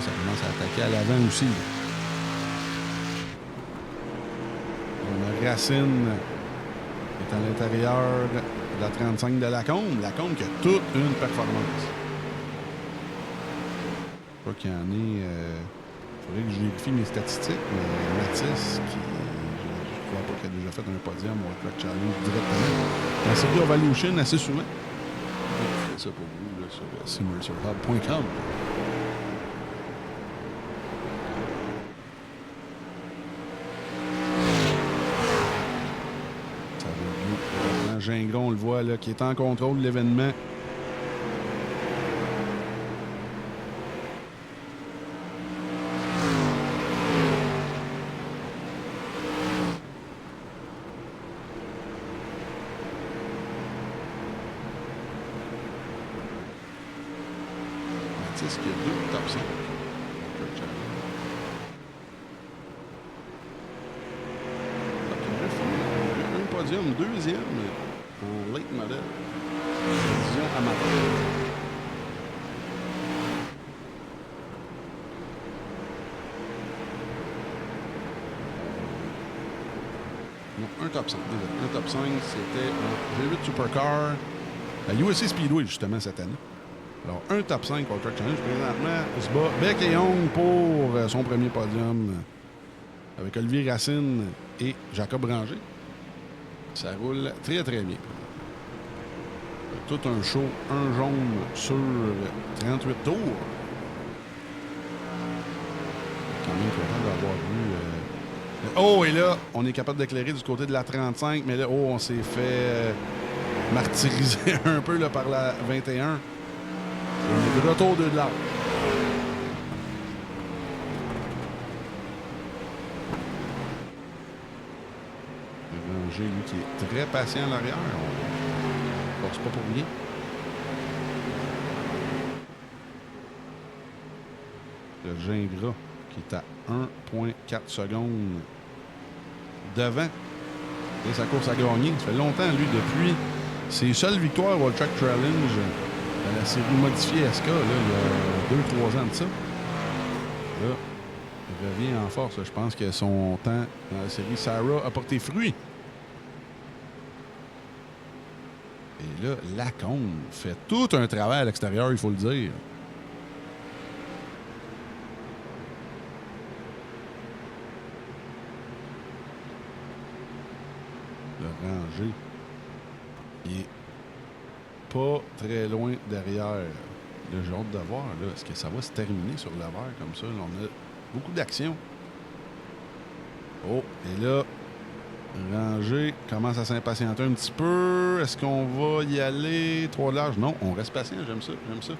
S2: Ça commence à attaquer à l'avant aussi. On a Racine qui est à l'intérieur de la 35 de Lacombe. Lacombe qui a toute une performance. Je crois qu'il y en ait... Il faudrait que je vérifie mes statistiques, mais Mathis, qui... Je crois pas qu'il a déjà fait un podium au Track Challenge directement. Dans la série Evolution assez souvent. Je fais ça pour vous là, sur simmersurhub.com. Ça va bien. Gingron, on le voit, là, qui est en contrôle de l'événement. Mathis qui a 2 top 5. Un podium, 2e pour Late Model. Division amateur. Non, un top 5. Déjà. Un top 5, c'était un V8 Supercar à USA Speedway, justement, cette année. Alors, un top 5 World Truck Challenge. Présentement, se bat Beck et Young pour son premier podium avec Olivier Racine et Jacob Ranger. Ça roule très, très bien. Tout un show, un jaune sur 38 tours. Quand même content d'avoir vu. Oh, et là, on est capable d'éclairer du côté de la 35, mais là, on s'est fait martyriser un peu là, par la 21. On est de retour de là. Ranger, lui, qui est très patient à l'arrière. On force pas pour rien. Le Gingras qui est à 1,4 secondes devant. Et sa course à gagner. Ça fait longtemps, lui, depuis ses seules victoires au Track Challenge dans la série modifiée SK, là, il y a 2-3 ans de ça. Là, il revient en force. Je pense que son temps dans la série Sarah a porté fruit. Et là, Lacombe fait tout un travail à l'extérieur, il faut le dire. Le Ranger, il est pas très loin derrière. Là, j'ai hâte de voir, là, est-ce que ça va se terminer sur l'avant comme ça? Là, on a beaucoup d'action. Oh, et là, Ranger commence à s'impatienter un petit peu. Est-ce qu'on va y aller 3 de large? Non, on reste patient, j'aime ça, j'aime ça.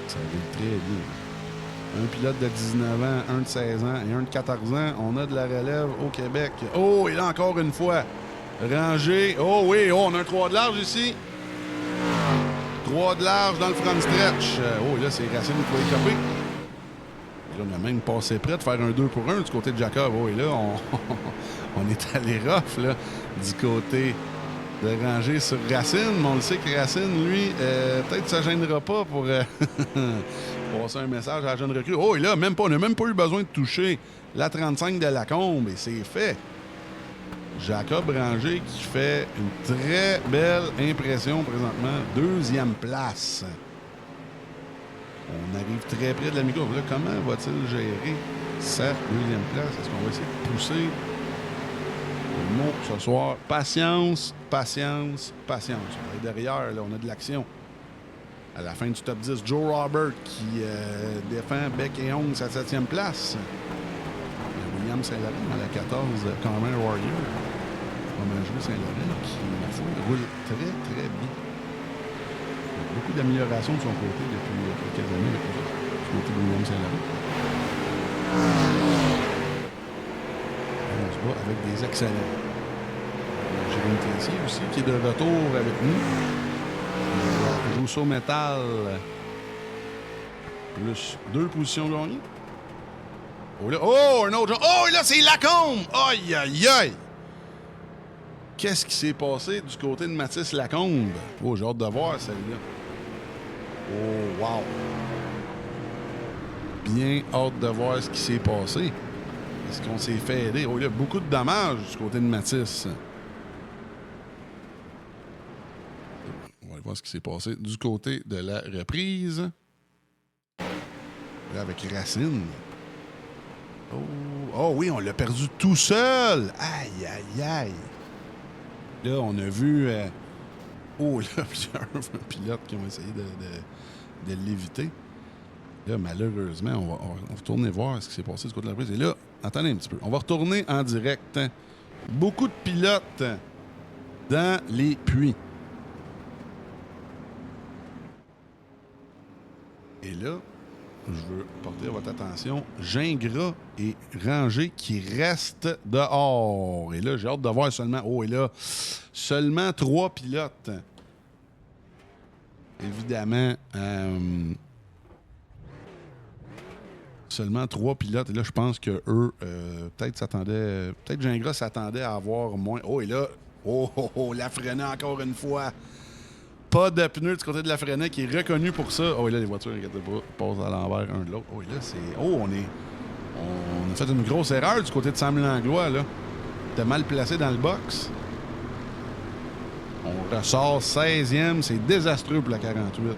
S2: Ça va très bien. Un pilote de 19 ans, un de 16 ans et un de 14 ans. On a de la relève au Québec. Oh, et là encore une fois, Ranger. Oh oui, oh, on a un 3 de large ici. 3 de large dans le front stretch. Oh, là, c'est Racine qui va écoper. Là, on a même passé près de faire un 2 pour 1 du côté de Jacob. Oh, et là, on est allé rough, là, du côté de Ranger sur Racine. Mais on le sait que Racine, lui, peut-être ne se gênera pas pour passer un message à la jeune recrue. Oh, et là, on n'a même pas eu besoin de toucher la 35 de Lacombe. Et c'est fait. Jacob Ranger qui fait une très belle impression présentement. 2e place. On arrive très près de la micro. Là, comment va-t-il gérer sa 2e place? Est-ce qu'on va essayer de pousser le mot ce soir? Patience, patience, patience. On est derrière, là, on a de l'action. À la fin du top 10, Joe Robert qui défend Beck et Young sa 7e place. William Saint-Laurent à la 14, Commander Warrior. Commander Saint-Laurent qui, ma foi, roule très, très bien. Il y a beaucoup d'améliorations de son côté depuis quelques années du côté de William Saint-Laurent. On se bat avec des excellents. Jérôme Tessier aussi qui est de retour avec nous. Rousseau Metal. Plus 2 positions gagnées. Oh, là, oh, un autre genre. Oh, là, c'est Lacombe! Aïe, aïe, aïe! Qu'est-ce qui s'est passé du côté de Mathis Lacombe? Oh, j'ai hâte de voir celle-là. Oh, wow! Bien hâte de voir ce qui s'est passé. Est-ce qu'on s'est fait aider? Oh, là, beaucoup de dommages du côté de Mathis. On va aller voir ce qui s'est passé du côté de la reprise. Là, avec Racine. Oh oui, on l'a perdu tout seul. Aïe, aïe, aïe. Là, on a vu... oh, là, plusieurs pilotes qui ont essayé de l'éviter. Là, malheureusement, on va retourner voir ce qui s'est passé du côté de la prise. Et là, attendez un petit peu. On va retourner en direct. Beaucoup de pilotes dans les puits. Et là... je veux porter à votre attention Gingras et Ranger qui restent dehors. Et là, j'ai hâte de voir seulement... oh, et là, seulement 3 pilotes. Évidemment, seulement 3 pilotes. Et là, je pense que eux, peut-être s'attendaient... peut-être Gingras s'attendait à avoir moins... oh, et là... oh, la freinée encore une fois. Pas de pneus du côté de la freinée qui est reconnu pour ça. Oh, et là, les voitures, regardez pas, passent à l'envers un de l'autre. Oh, et là, c'est... oh, on a fait une grosse erreur du côté de Sam Langlois, là. était mal placé dans le box. On ressort 16e. C'est désastreux pour la 48.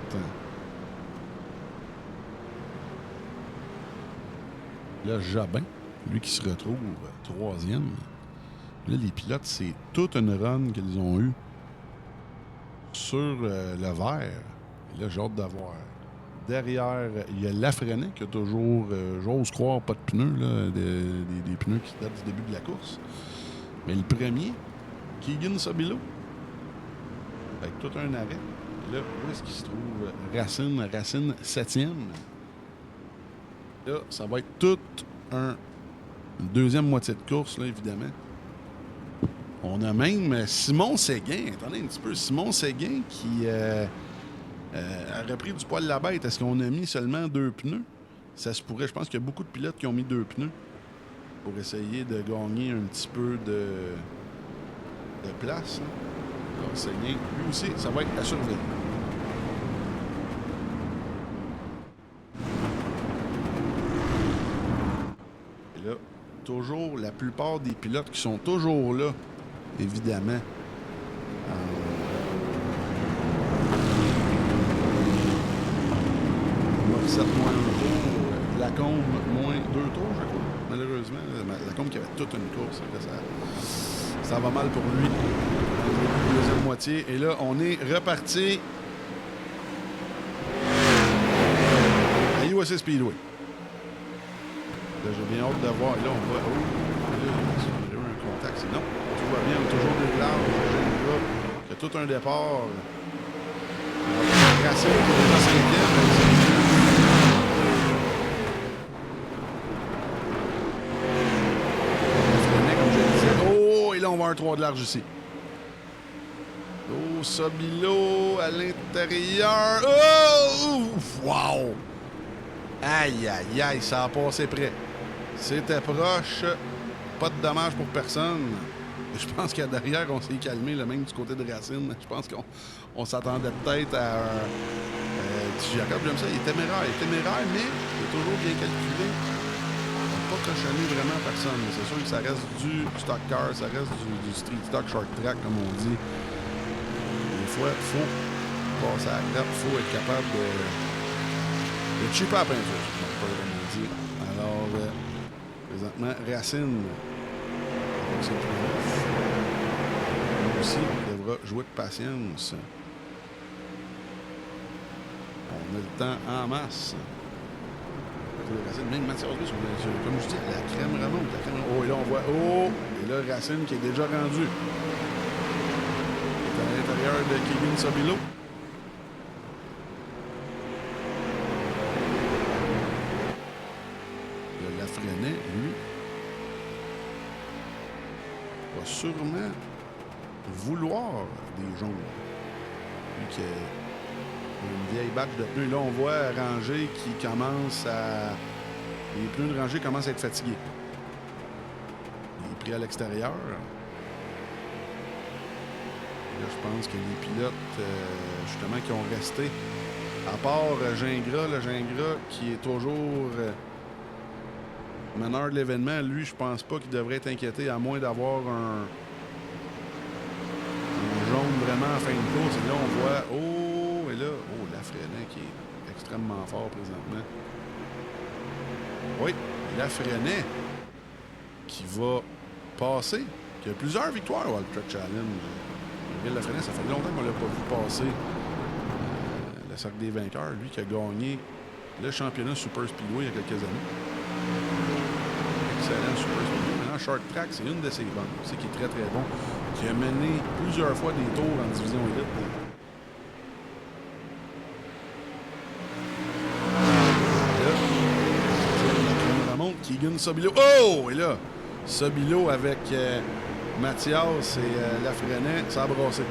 S2: Là, Jobin, lui qui se retrouve 3e. Là, les pilotes, c'est toute une run qu'ils ont eue sur le vert. Et là, j'ai hâte d'avoir. Derrière, il y a Lafrenière qui a toujours, j'ose croire, pas de pneus, là, des pneus qui datent du début de la course. Mais le premier, Keegan Sobilo, avec tout un arrêt. Et là, où est-ce qu'il se trouve? Racine 7e. Là, ça va être toute une deuxième moitié de course, là, évidemment. On a même Simon Séguin. Attendez un petit peu. Simon Séguin qui a repris du poil de la bête. Est-ce qu'on a mis seulement 2 pneus? Ça se pourrait. Je pense qu'il y a beaucoup de pilotes qui ont mis 2 pneus pour essayer de gagner un petit peu de place. Alors, Séguin, lui aussi, ça va être à surveiller. Et là, toujours la plupart des pilotes qui sont toujours là, évidemment. Morissette moins 1 tour, Lacombe moins 2 tours, je crois. Malheureusement, Lacombe qui avait toute une course. Là, ça va mal pour lui. Deuxième moitié. Et là, on est reparti à USA Speedway. Là, j'ai bien hâte de voir. Et là, on voit. Oh, là, on a eu un contact. C'est non. Tout va bien. On a toujours des larmes. Il y a tout un départ. Racine qui est déjà 5e. Et là, on va un 3 de large ici. Oh, Sobilo à l'intérieur. Oh! Wow! Aïe, aïe, aïe, ça a passé près. C'était proche. Pas de dommage pour personne. Je pense qu'à derrière, on s'est calmé, le même du côté de Racine. Je pense qu'on s'attendait peut-être à Jacob, j'aime ça. Il est téméraire, mais il est toujours bien calculé. Pas cochonné vraiment personne. C'est sûr que ça reste du stock car, ça reste du street stock short track, comme on dit. Des fois, il faut passer à la grappe, il faut être capable de chipper à la peinture, comme on dit. Alors, présentement, Racine, avec ses points, lui aussi, devra jouer de patience. On a le temps en masse. Même Mathias Auguste, comme je dis, la crème remonte. Oh, et là, on voit. Oh! Et là, Racine qui est déjà rendu. Il est à l'intérieur de Keegan Sobilo. Le Lafrenière, lui, va sûrement vouloir des jaunes. Lui qui est une vieille batch de pneus. Là, on voit Ranger qui commence à... Les pneus de Ranger commencent à être fatigués. Il est pris à l'extérieur. Là, je pense que les pilotes, justement, qui ont resté, à part Gingras, le Gingras qui est toujours meneur de l'événement, lui, je pense pas qu'il devrait être inquiété, à moins d'avoir un jaune vraiment en fin de course. Et là, on voit... Oh! Et là, Lafrenière qui est extrêmement fort présentement. Oui, Lafrenière qui va passer, qui a plusieurs victoires au World Truck Challenge. Lafrenière, ça fait longtemps qu'on ne l'a pas vu passer le cercle des vainqueurs. Lui qui a gagné le championnat Super Speedway il y a quelques années. Excellent Super Speedway. Maintenant, Short Track, c'est une de ses bandes. C'est qui est très très bon. Qui a mené plusieurs fois des tours en division élite. Keegan Sobilo. Oh! Et là, Sobilo avec Mathias et Lafrenière, ça a brassé.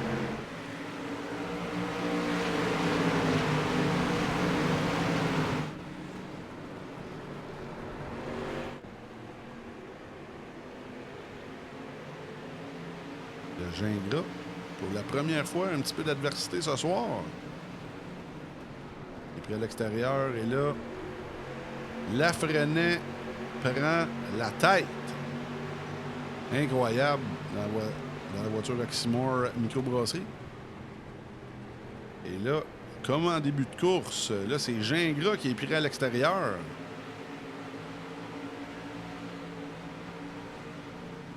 S2: Le Gingras, pour la première fois, un petit peu d'adversité ce soir. Il est pris à l'extérieur et là, Lafrenière prend la tête. incroyable dans la voiture Oxymore microbrasserie. Et là, comme en début de course, là, c'est Gingras qui est pris à l'extérieur.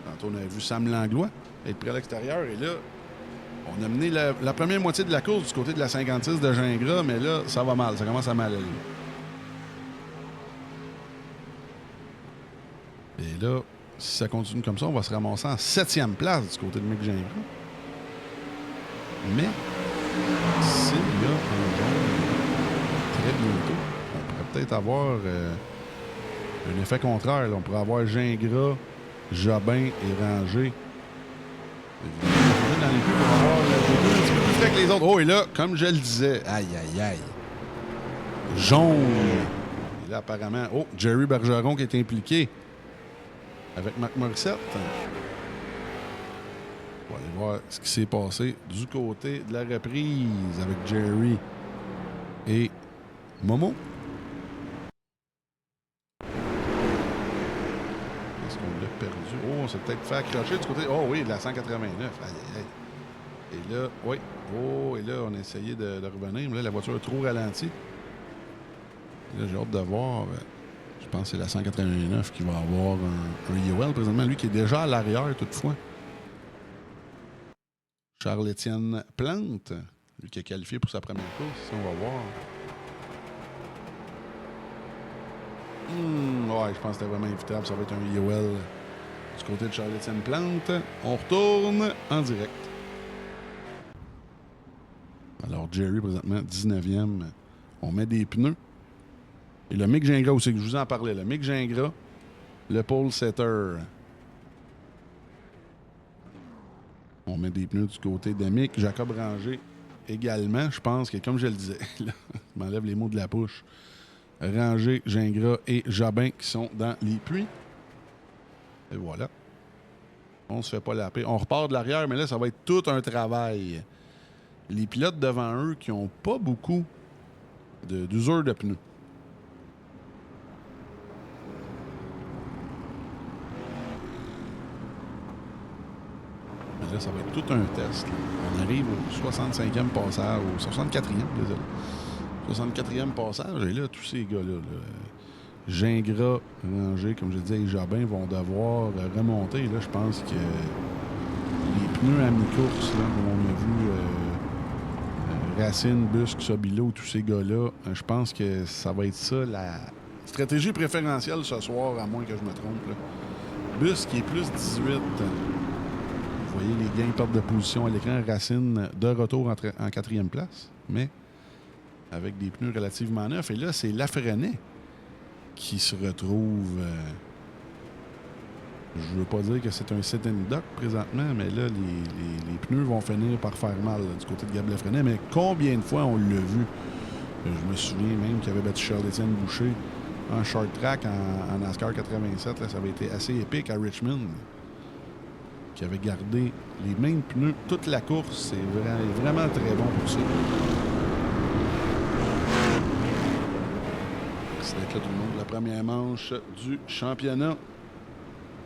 S2: Tantôt, on avait vu Sam Langlois être pris à l'extérieur. Et là, on a mené la première moitié de la course du côté de la 56 de Gingras, mais là, ça va mal. Ça commence à mal aller. Et là, si ça continue comme ça, on va se ramasser en 7e place du côté de Mick Gingras. Mais, s'il y a un jaune très bientôt, on pourrait peut-être avoir un effet contraire. Là. On pourrait avoir Gingras, Jobin et Ranger. Dans les coups pour avoir un petit peu plus frais que les autres. Oh, et là, comme je le disais, aïe, aïe, aïe. Jaune. Et là, apparemment, oh, Jerry Bergeron qui est impliqué avec Marc Morissette. On va aller voir ce qui s'est passé du côté de la reprise avec Jerry et Momo. Est-ce qu'on l'a perdu? Oh, on s'est peut-être fait accrocher du côté... Oh oui, de la 189. Aïe, aïe, aïe. Et là, oui. Oh, et là, on a essayé de revenir. Mais là, la voiture est trop ralentie. Et là, j'ai hâte de voir... Je pense que c'est la 189 qui va avoir un UL présentement. Lui qui est déjà à l'arrière, toutefois. Charles-Étienne Plante, lui qui est qualifié pour sa première course. On va voir. Ouais, je pense que c'était vraiment évitable. Ça va être un UL du côté de Charles-Étienne Plante. On retourne en direct. Alors, Jerry, présentement, 19e. On met des pneus. Et le Mick Gingras aussi, que je vous en parlais. Le Mick Gingras, le pole setter. On met des pneus du côté de Mick. Jacob Ranger également. Je pense que, comme je le disais, là, je m'enlève les mots de la bouche. Ranger, Gingras et Jobin qui sont dans les puits. Et voilà. On se fait pas la paix. On repart de l'arrière, mais là, ça va être tout un travail. Les pilotes devant eux qui n'ont pas beaucoup d'usure de pneus. Là, ça va être tout un test. Là. On arrive au 65e passage, au 64e, désolé. 64e passage, et là, tous ces gars-là, Gingras, Ranger, comme je disais, et Jobin vont devoir remonter. Là, je pense que les pneus à mi-course, là, comme on a vu Racine, Busque, Sobilo, tous ces gars-là, je pense que ça va être ça, la stratégie préférentielle ce soir, à moins que je me trompe. Là. Busque qui est plus 18. Vous voyez les gains de perte de position à l'écran. Racine de retour en 4e place, mais avec des pneus relativement neufs. Et là, c'est Lafrenière qui se retrouve... je ne veux pas dire que c'est un sit-and-duck présentement, mais là, les pneus vont finir par faire mal là, du côté de Gab Lafrenière. Mais combien de fois on l'a vu? Je me souviens même qu'il avait battu Charles-Étienne Boucher en short track en NASCAR 87. Là, ça avait été assez épique à Richmond, qui avait gardé les mêmes pneus toute la course. C'est vraiment très bon pour ça. C'est d'être là tout le monde. La première manche du championnat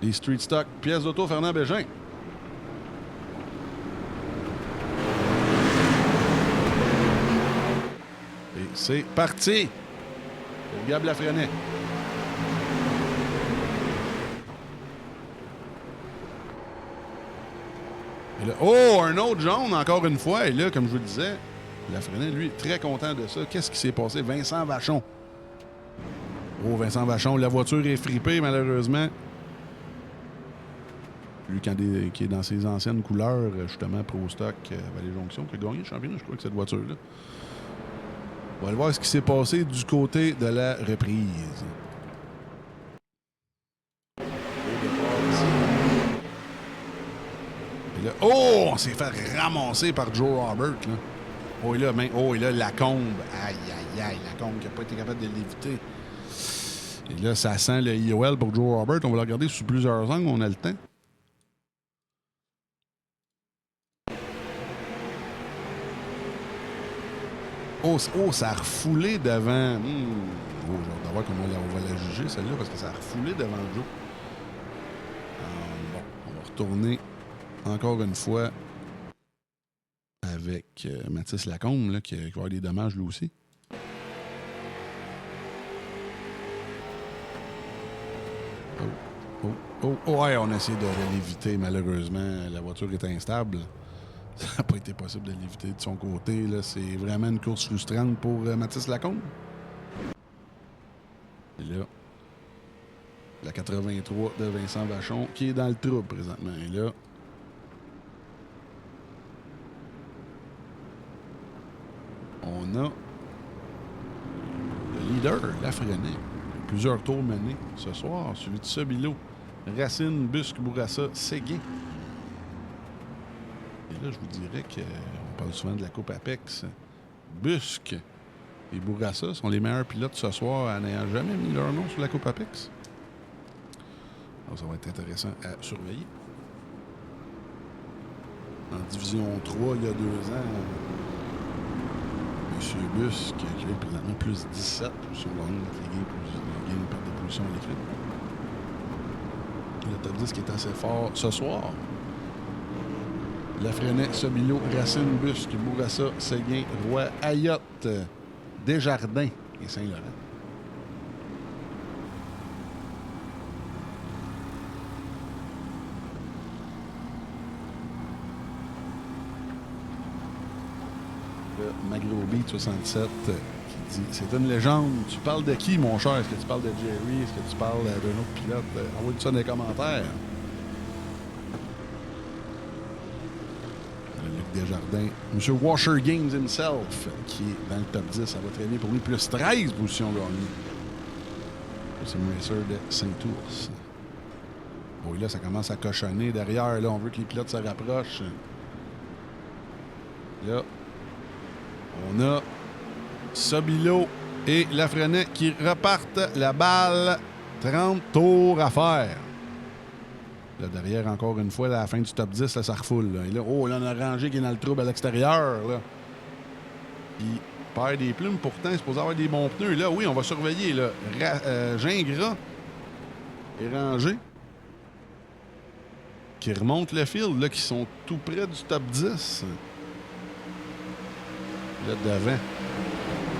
S2: des Street Stock. Pièce d'auto, Fernand Bégin. Et c'est parti pour Gab Lafrenière. Et là, oh, un autre jaune encore une fois. Et là, comme je vous le disais, Lafrenière, lui, très content de ça. Qu'est-ce qui s'est passé? Vincent Vachon. Oh, Vincent Vachon, la voiture est fripée, malheureusement. Lui, qui est dans ses anciennes couleurs, justement, Pro Stock Vallée-Jonction, qui a gagné le championnat, je crois, avec cette voiture-là. On va aller voir ce qui s'est passé du côté de la reprise. Et là, oh, on s'est fait ramasser par Joe Robert, là. Oh, et là, Lacombe. Aïe, aïe, aïe, Lacombe qui n'a pas été capable de l'éviter. Et là, ça sent le IOL pour Joe Robert. On va le regarder sous plusieurs angles, on a le temps. Oh, ça a refoulé devant... Oh, j'ai hâte de voir comment on va la juger, celle-là, parce que ça a refoulé devant Joe. Bon, on va retourner encore une fois avec Mathis Lacombe, là, qui va avoir des dommages lui aussi. Ouais, on a essayé de l'éviter. Malheureusement, la voiture est instable. Ça n'a pas été possible de l'éviter de son côté. Là. C'est vraiment une course frustrante pour Mathis Lacombe. Et là, la 83 de Vincent Vachon qui est dans le trouble présentement. Et là, on a le leader, Lafrenière. Plusieurs tours menés ce soir, suivi de Sabilo, Racine, Busque, Bourassa, Séguin. Et là, je vous dirais qu'on parle souvent de la Coupe Apex. Busque et Bourassa sont les meilleurs pilotes ce soir en n'ayant jamais mis leur nom sur la Coupe Apex. Alors, ça va être intéressant à surveiller. En Division 3, il y a 2 ans, M. Busque, qui est présentement plus 17 sur le gain de perte de position électrique. Le top 10 qui est assez fort ce soir. Lafrenière, Sabilo, Racine, Busque, Bourassa, Séguin, Roy, Ayotte, Desjardins et Saint-Laurent. Magrobeat 67 qui dit: c'est une légende. Tu parles de qui, mon cher? Est-ce que tu parles de Jerry? Est-ce que tu parles d'un autre pilote? Envoie ça dans les commentaires. Luc Desjardins, M. Washer Games himself, qui est dans le top 10. Ça va très bien pour lui. Plus 13 positions gagnées. C'est le racer de Saint-Ours. Bon, là, ça commence à cochonner. Derrière, là, on veut que les pilotes se rapprochent. Là, on a Sabilo et Lafrenière qui repartent la balle. 30 tours à faire. Là, derrière, encore une fois, à la fin du top 10, là, ça refoule. Là. Et là, là, on a Rangé qui est dans le trouble à l'extérieur. Là. Il perd des plumes. Pourtant, il est supposé avoir des bons pneus. Là, oui, on va surveiller. Là. Gingras et Rangé qui remontent le field, là, qui sont tout près du top 10. Là, devant,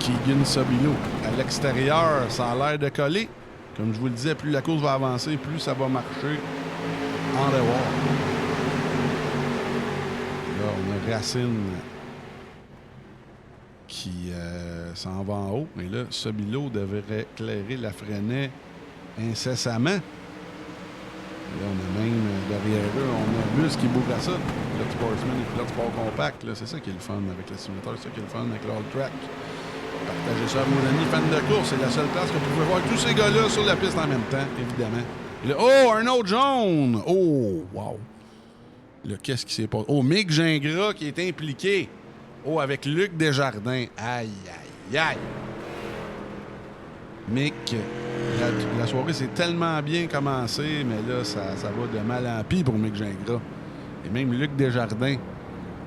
S2: Keegan Sabilo. À l'extérieur, ça a l'air de coller. Comme je vous le disais, plus la course va avancer, plus ça va marcher en dehors. Là, on a Racine qui s'en va en haut. Mais là, Sabilo devrait éclairer Lafrenière incessamment. Là, on a même derrière eux, on a Busque et Bourassa, pilote Sportsman et pilote Sport Compact. Là, c'est ça qui est le fun avec le simulateur, c'est ça qui est le fun avec l'All Track. Partagez ça à vos amis fans de course. C'est la seule place que vous pouvez voir tous ces gars-là sur la piste en même temps, évidemment. Et là, oh, un autre jaune! Oh, wow! Là, qu'est-ce qui s'est passé? Oh, Mick Gingras qui est impliqué. Oh, avec Luc Desjardins. Aïe, aïe, aïe! Mick, la soirée s'est tellement bien commencée, mais là, ça va de mal en pis pour Mick Gingras. Et même Luc Desjardins,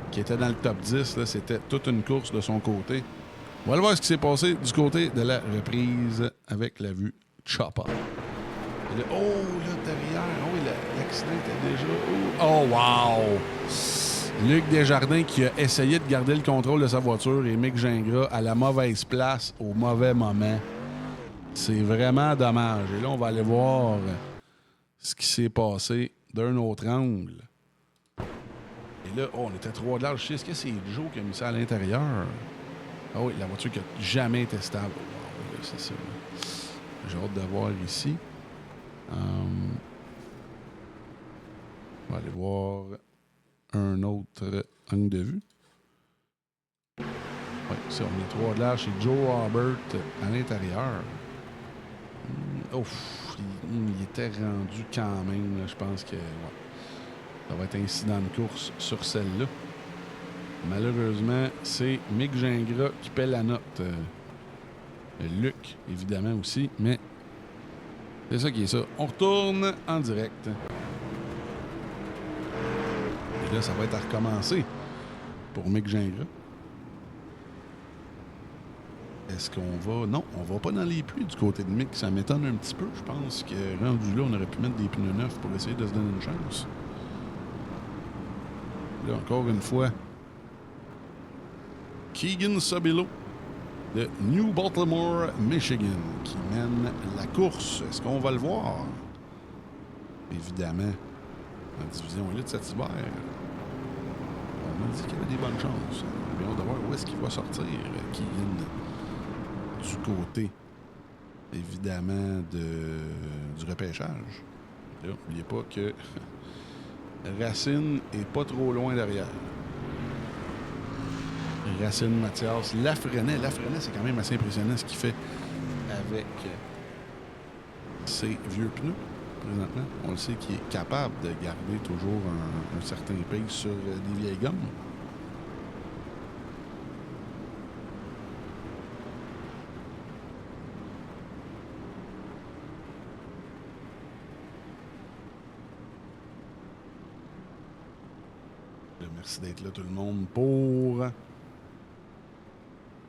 S2: qui était dans le top 10, là, c'était toute une course de son côté. On va aller voir ce qui s'est passé du côté de la reprise avec la vue Chopper. Là, oh, là, derrière, oh, l'accident était déjà... Oh, wow! Luc Desjardins qui a essayé de garder le contrôle de sa voiture et Mick Gingras à la mauvaise place au mauvais moment. C'est vraiment dommage. Et là, on va aller voir ce qui s'est passé d'un autre angle. Et là, oh, on était 3 de large. Est-ce que c'est Joe qui a mis ça à l'intérieur? Ah oui, la voiture qui n'a jamais été stable. Wow, c'est ça. J'ai hâte de voir ici. On va aller voir un autre angle de vue. Oui, ça, on est 3 de large. C'est Joe Albert à l'intérieur. Il était rendu quand même. Là, je pense que ça va être incident de course sur celle-là. Malheureusement, c'est Mick Gingras qui paie la note. Luc, évidemment, aussi. Mais c'est ça qui est ça. On retourne en direct. Et là, ça va être à recommencer pour Mick Gingras. Est-ce qu'on va... Non, on va pas dans les pluies du côté de Mick. Ça m'étonne un petit peu. Je pense que rendu là, on aurait pu mettre des pneus neufs pour essayer de se donner une chance. là, encore une fois, Keegan Sobilo de New Baltimore, Michigan, qui mène la course. Est-ce qu'on va le voir? Évidemment, en division élite cet hiver. On m'a dit qu'il y avait des bonnes chances. On a hâte de voir où est-ce qu'il va sortir, Keegan, du côté, évidemment, du repêchage. N'oubliez pas que Racine est pas trop loin derrière. Racine, Mathias, Lafrenet. Lafrenet, c'est quand même assez impressionnant ce qu'il fait avec ses vieux pneus présentement. On le sait qu'il est capable de garder toujours un certain pace sur des vieilles gommes. Merci d'être là tout le monde pour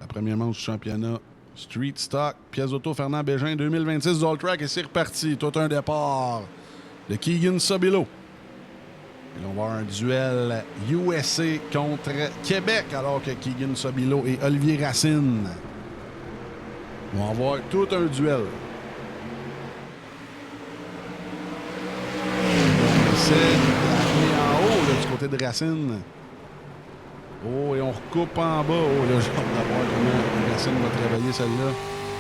S2: la première manche du championnat Street Stock, pièce auto Fernand Bégin 2026 du All Track, et c'est reparti. Tout un départ de Keegan Sobilo. Et là, on va avoir un duel USA contre Québec, alors que Keegan Sobilo et Olivier Racine vont avoir tout un duel. C'est en haut là, du côté de Racine. Oh, et on recoupe en bas. Oh, là, j'ai hâte de voir comment Racine va travailler celle-là.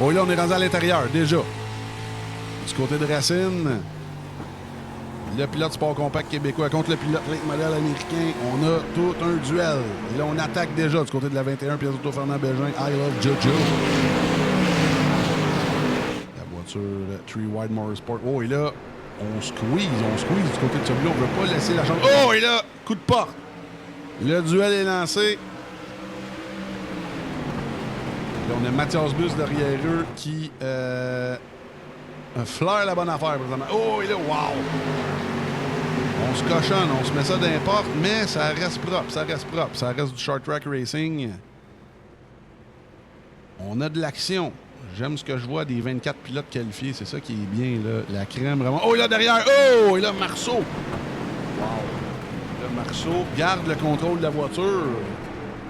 S2: Oh, là, on est rendu à l'intérieur, déjà. Du côté de Racine, le pilote sport compact québécois contre le pilote late modèle américain. On a tout un duel. Et là, on attaque déjà du côté de la 21, pièce auto Fernand Bégin. I love Jojo. La voiture Tree Wide Motorsport. Oh, et là, on squeeze du côté de celui-là. On ne veut pas laisser la chance. Oh, et là, coup de porte. Le duel est lancé. Là, on a Mathias Bus derrière eux qui flaire la bonne affaire présentement. Oh, et là, wow! On se cochonne, on se met ça dans les portes, mais ça reste propre, ça reste propre. Ça reste du short track racing. On a de l'action. J'aime ce que je vois des 24 pilotes qualifiés. C'est ça qui est bien, là. La crème, vraiment. Oh, et là, derrière. Oh, et là, Marceau. Wow. Marceau garde le contrôle de la voiture.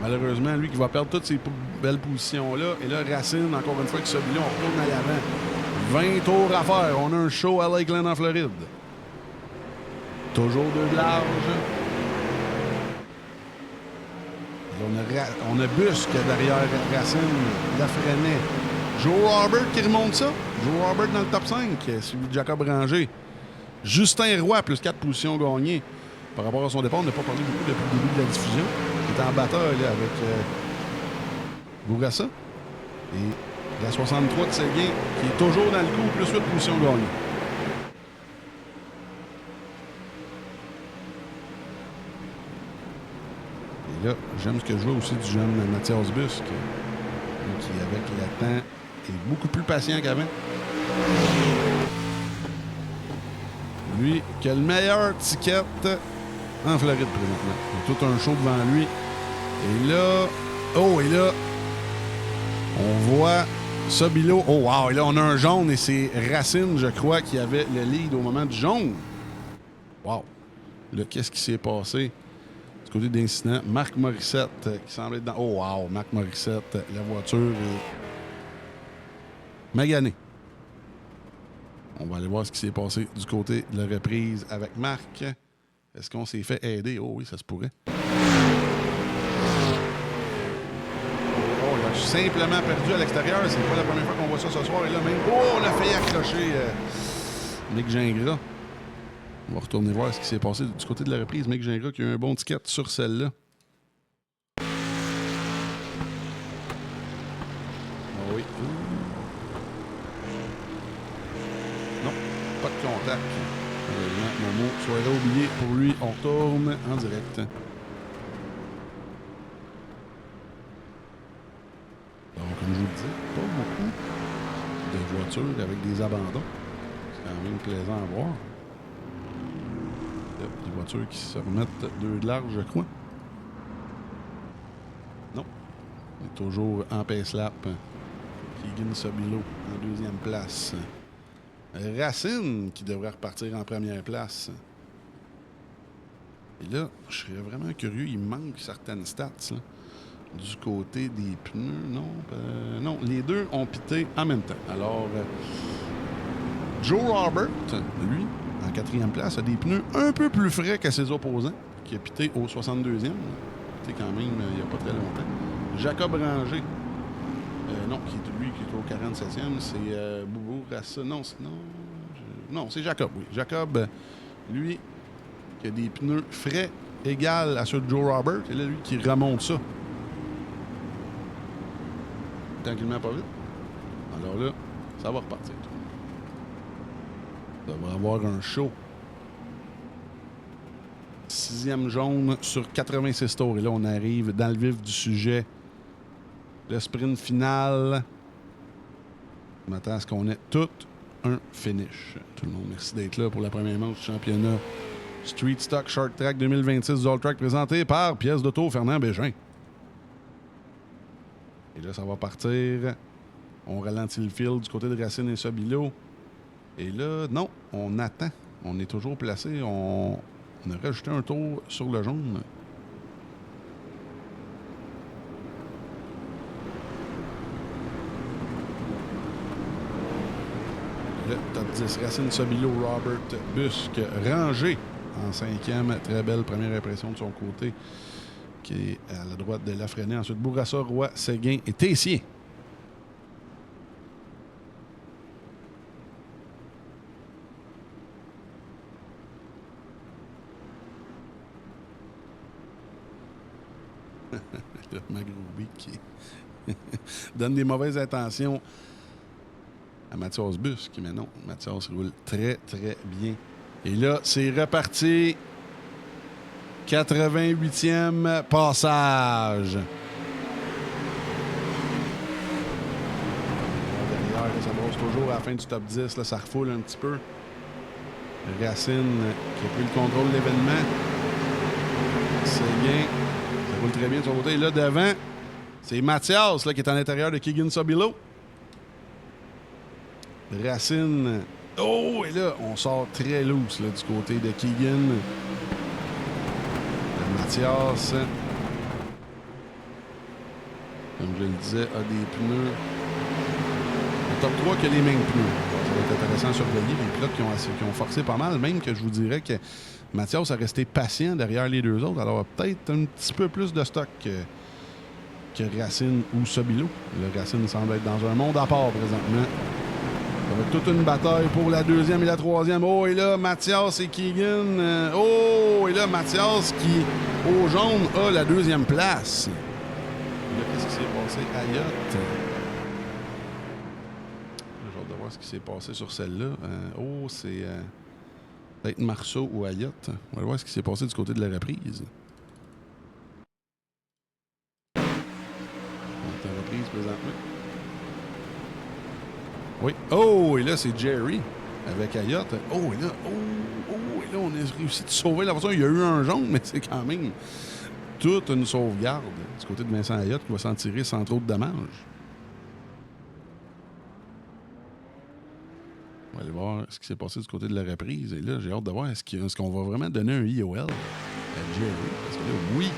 S2: Malheureusement, lui qui va perdre toutes ces belles positions-là. Et là, Racine, encore une fois, qui celui-là, on retourne à l'avant. 20 tours à faire. On a un show à Lakeland en Floride. Toujours 2 de large. Et là, on a Busque derrière Racine, Lafrenet. Joe Robert qui remonte ça. Joe Robert dans le top 5, suivi de Jacob Ranger. Justin Roy, plus 4 positions gagnées. Par rapport à son départ, on n'a pas parlé beaucoup depuis le début de la diffusion. Il est en batteur là, avec Bourassa. Et la 63 de Séguin, qui est toujours dans le coup, plus 8 positions gagnées. Et là, j'aime ce que je vois aussi du jeune Mathias Busque, qui, avec le temps, est beaucoup plus patient qu'avant. Lui, qui a le meilleur ticket en Floride présentement. Il y a tout un show devant lui. Et là... Oh, et là... On voit Sobilo. Oh, wow! Et là, on a un jaune et c'est Racine, je crois, qui avait le lead au moment du jaune. Wow! Là, qu'est-ce qui s'est passé? Du côté d'incident, Marc Morissette qui semble être dans... Oh, wow! Marc Morissette, la voiture est maganée. On va aller voir ce qui s'est passé du côté de la reprise avec Marc. Est-ce qu'on s'est fait aider? Oh oui, ça se pourrait. Oh, il a simplement perdu à l'extérieur. C'est pas la première fois qu'on voit ça ce soir. Et là, même... Oh, on a failli accrocher Mick Gingras. On va retourner voir ce qui s'est passé du côté de la reprise. Mick Gingras qui a eu un bon ticket sur celle-là. Oh oui. Non, pas de contact. Momo, soit là oublié pour lui. On retourne en direct. Donc, comme je vous le disais, pas beaucoup de voitures avec des abandons. C'est quand même plaisant à voir. Des voitures qui se remettent 2 de large, je crois. Non. On est toujours en pace lap. Keegan Sobilo en 2e place. Racine qui devrait repartir en première place. Et là, je serais vraiment curieux. Il manque certaines stats, là. Du côté des pneus, non, les deux ont pité en même temps. Alors, Joe Robert, lui, en 4e place, a des pneus un peu plus frais que ses opposants, qui a pité au 62e. Pité quand même il n'y a pas très longtemps. Jacob Ranger, lui qui est au 47e, c'est Boubou Rassa. Non, c'est Jacob, oui. Jacob, lui, qui a des pneus frais égal à ceux de Joe Robert, et là, lui, qui remonte ça. Tranquillement, pas vite. Alors là, ça va repartir. Ça va avoir un show. 6e jaune sur 86 tours. Et là, on arrive dans le vif du sujet. Le sprint final. On attend à ce qu'on ait tout un finish. Tout le monde, merci d'être là pour la première manche du championnat Street Stock Short Track 2026 du All Track présenté par Pièce d'Auto Fernand Bégin. Et là, ça va partir. On ralentit le fil du côté de Racine et Sobilo. Et là, non, on attend. On est toujours placé. On a rajouté un tour sur le jaune. Le top 10, Racine, Sobilo, Robert, Busque, Rangé en 5e. Très belle première impression de son côté, qui est à la droite de Lafrenière. Ensuite, Bourassa, Roy, Séguin et Tessier. Le Magroubi qui donne des mauvaises intentions à Mathias Busque. Mais non, Mathias roule très, très bien. Et là, c'est reparti. 88e passage. Derrière, ça brosse toujours à la fin du top 10. Là, ça refoule un petit peu. Racine qui a pris le contrôle de l'événement. Séguin. Ça roule très bien de son côté. Et là, devant, c'est Mathias là, qui est à l'intérieur de Keegan Sobilo. Racine. Oh, et là, on sort très loose là, du côté de Keegan. Mathias, comme je le disais, a des pneus. Le top 3 qui a les mêmes pneus. Ça va être intéressant à surveiller. Les pilotes qui ont forcé pas mal, même que je vous dirais que Mathias a resté patient derrière les deux autres. Alors, peut-être un petit peu plus de stock que Racine ou Sobilo. Le Racine semble être dans un monde à part présentement. Ça va être toute une bataille pour la 2e et la 3e. Oh, et là, Mathias et Keegan. Et là, Mathias qui, au jaune, a la 2e place. Là, qu'est-ce qui s'est passé? Ayotte. J'ai hâte de voir ce qui s'est passé sur celle-là. C'est peut-être Marceau ou Ayotte. On va voir ce qui s'est passé du côté de la reprise. On est en reprise présentement. Oui. Oh, et là, c'est Jerry avec Ayotte. Oh, et là, on a réussi de sauver la voiture. Il y a eu un jaune, mais c'est quand même toute une sauvegarde du côté de Vincent Ayotte qui va s'en tirer sans trop de dommages. On va aller voir ce qui s'est passé du côté de la reprise. Et là, j'ai hâte de voir est-ce qu'on va vraiment donner un IOL à Jerry. Parce que là, oui,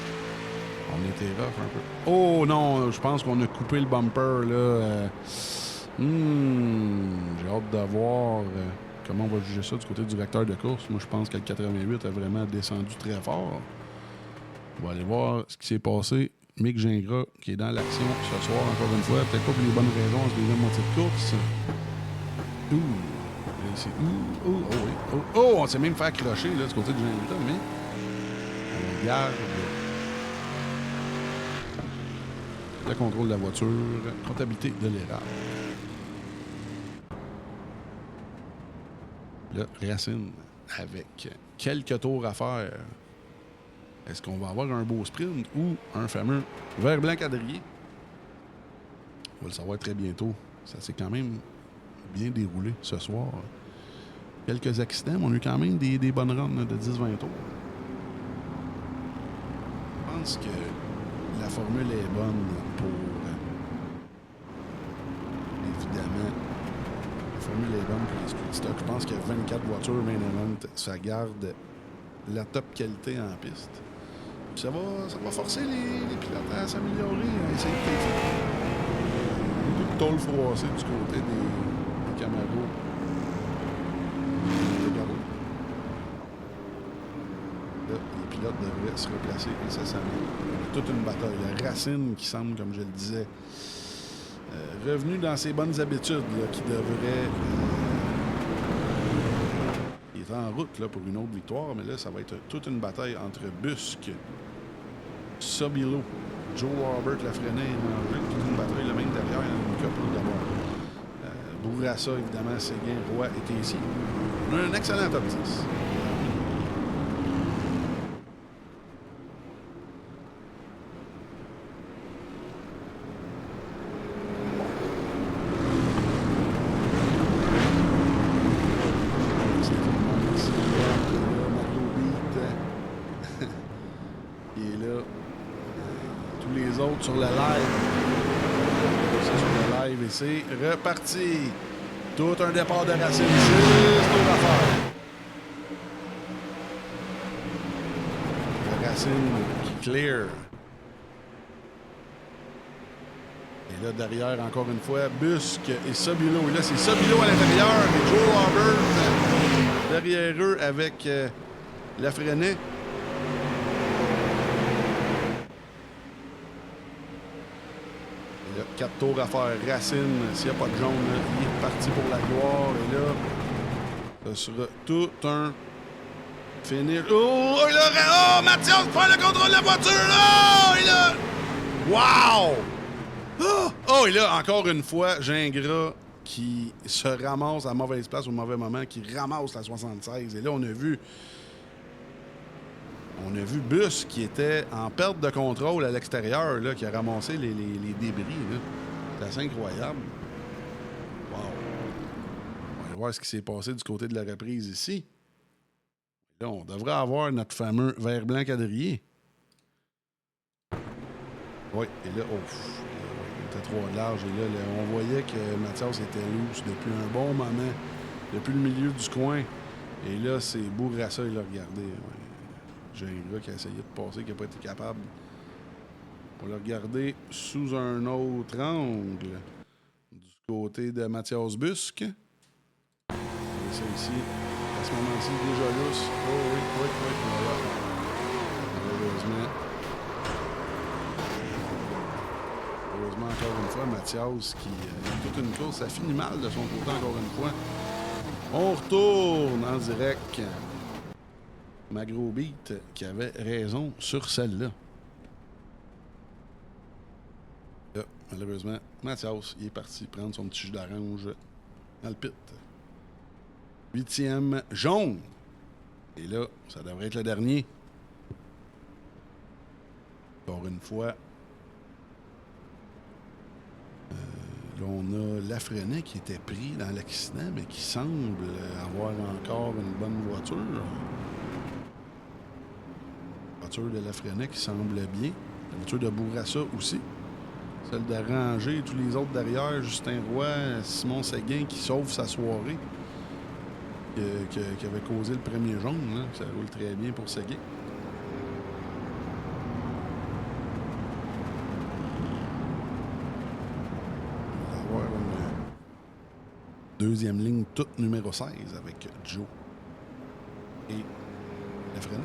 S2: on était rough un peu. Oh non, je pense qu'on a coupé le bumper, là. J'ai hâte de voir comment on va juger ça du côté du vecteur de course. Moi, je pense que le 88 a vraiment descendu très fort. On va aller voir ce qui s'est passé. Mick Gingras, qui est dans l'action ce soir, encore une fois. Peut-être pas pour les bonnes raisons en ce deuxième moitié de course. On s'est même fait accrocher là, du côté du Gingras, mais on regarde le contrôle de la voiture, comptabilité de l'erreur. Là, Racine, avec quelques tours à faire, est-ce qu'on va avoir un beau sprint ou un fameux vert blanc quadrillé? On va le savoir très bientôt. Ça s'est quand même bien déroulé ce soir. Quelques accidents, mais on a eu quand même des bonnes runs de 10-20 tours. Je pense que la formule est bonne pour, évidemment, la formule est bonne pour les street stock. Je pense qu'il y a 24 voitures main event. Ça garde la top qualité en piste. Puis ça va forcer les pilotes à s'améliorer, à essayer de tester. Beaucoup de tôle froissée du côté des Camaro. Là, les pilotes devraient se replacer incessamment. Toute une bataille. La Racine qui semble, comme je le disais, revenu dans ses bonnes habitudes, là, qui devrait... il est en route là, pour une autre victoire, mais là, ça va être toute une bataille entre Busque, Sobilo, Joe Robert Lafrenière et Henry. Toute une bataille, le même derrière, une couple d'abord. Bourassa, évidemment, Séguin, Roy et Tessier. On a un excellent top 10. Sur le live. C'est sur le live et c'est reparti. Tout un départ de Racine. 6 tours à faire. Le Racine qui clear. Et là, derrière, encore une fois, Busque et Sobilo. Et là, c'est Sobilo à l'intérieur et Joe Robert derrière eux avec Lafrenière. Il y a 4 tours à faire. Racine, s'il n'y a pas de jaune, il est parti pour la gloire. Et là, ce sera tout un finir. Oh, Mathias prend le contrôle de la voiture. Oh, et là, wow! Oh, et là, encore une fois, Gingras qui se ramasse à mauvaise place au mauvais moment, qui ramasse la 76. Et là, on a vu Bus qui était en perte de contrôle à l'extérieur, là, qui a ramassé les débris. C'est assez incroyable. Wow. On va voir ce qui s'est passé du côté de la reprise ici. Là, on devrait avoir notre fameux vert blanc quadrillé. Oui, et là, il était trop large. Et là, on voyait que Mathias était loose depuis un bon moment, depuis le milieu du coin. Et là, c'est Bourassa, il l'a regardé. Ouais. J'ai un gars qui a essayé de passer, qui n'a pas été capable. On va le regarder sous un autre angle. Du côté de Mathias Busque. Et ça ici, à ce moment-ci, déjà lousse. Oh oui. Voilà. Heureusement, encore une fois, Mathias qui a toute une course. Ça finit mal de son côté, encore une fois. On retourne en direct. Magro Beat qui avait raison sur celle-là. Là, malheureusement, Mathias, il est parti prendre son petit jus d'orange dans le pit. 8e jaune. Et là, ça devrait être le dernier. Encore une fois. Là, on a Lafrenière qui était pris dans l'accident, mais qui semble avoir encore une bonne voiture. La voiture de Lafrenière qui semble bien. La voiture de Bourassa aussi. Celle d'Arranger et tous les autres derrière. Justin Roy, Simon Séguin qui sauve sa soirée. Qui avait causé le premier jaune. Hein. Ça roule très bien pour Séguin. On va avoir une deuxième ligne toute numéro 16 avec Joe et Lafrenière.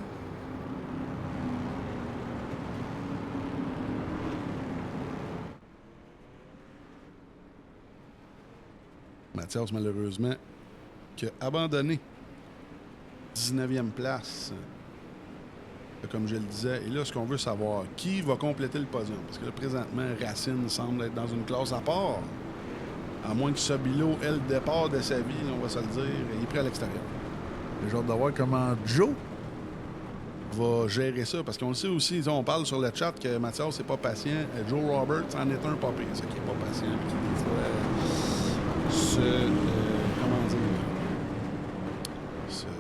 S2: Mathias, malheureusement, qui a abandonné 19e place. Comme je le disais. Et là, ce qu'on veut savoir, qui va compléter le podium? Parce que là, présentement, Racine semble être dans une classe à part. À moins que Sobilo ait le départ de sa vie, on va se le dire, il est prêt à l'extérieur. J'ai hâte de voir comment Joe va gérer ça. Parce qu'on le sait aussi, on parle sur le chat que Mathias n'est pas patient. Joe Roberts en est un pas pire, c'est qui n'est pas patient. Qui, des fois, comment dire,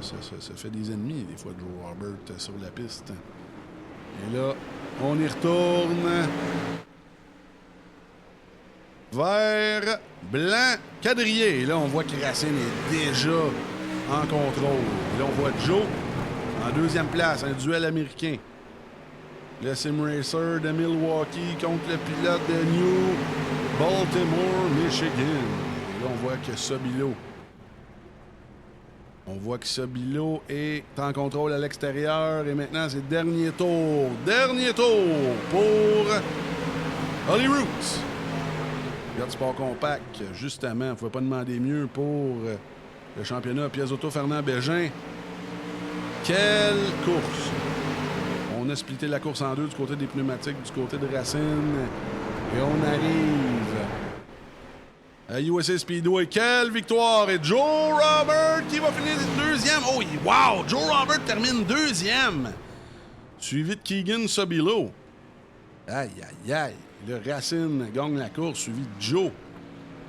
S2: se fait des ennemis, des fois, Joe Robert sur la piste. Et là, on y retourne. Vert, blanc, quadrillé. Et là, on voit que Racine est déjà en contrôle. Et là, on voit Joe En deuxième place, un duel américain. Le Sim Racer de Milwaukee contre le pilote de New Baltimore, Michigan. Et là, on voit que Sabilo est en contrôle à l'extérieur. Et maintenant, c'est dernier tour. Dernier tour pour Holly Roots. Regarde Sport Compact, justement, il ne faut pas demander mieux pour le championnat Pièce Auto Fernand Bégin. Quelle course! On a splitté la course en deux du côté des pneumatiques, du côté de Racine. Et on arrive à USA Speedway. Quelle victoire! Et Joe Robert qui va finir deuxième. Oh, wow! Joe Robert termine deuxième. Suivi de Keegan Sobilo. Aïe, aïe, aïe. Le Racine gagne la course, suivi de Joe.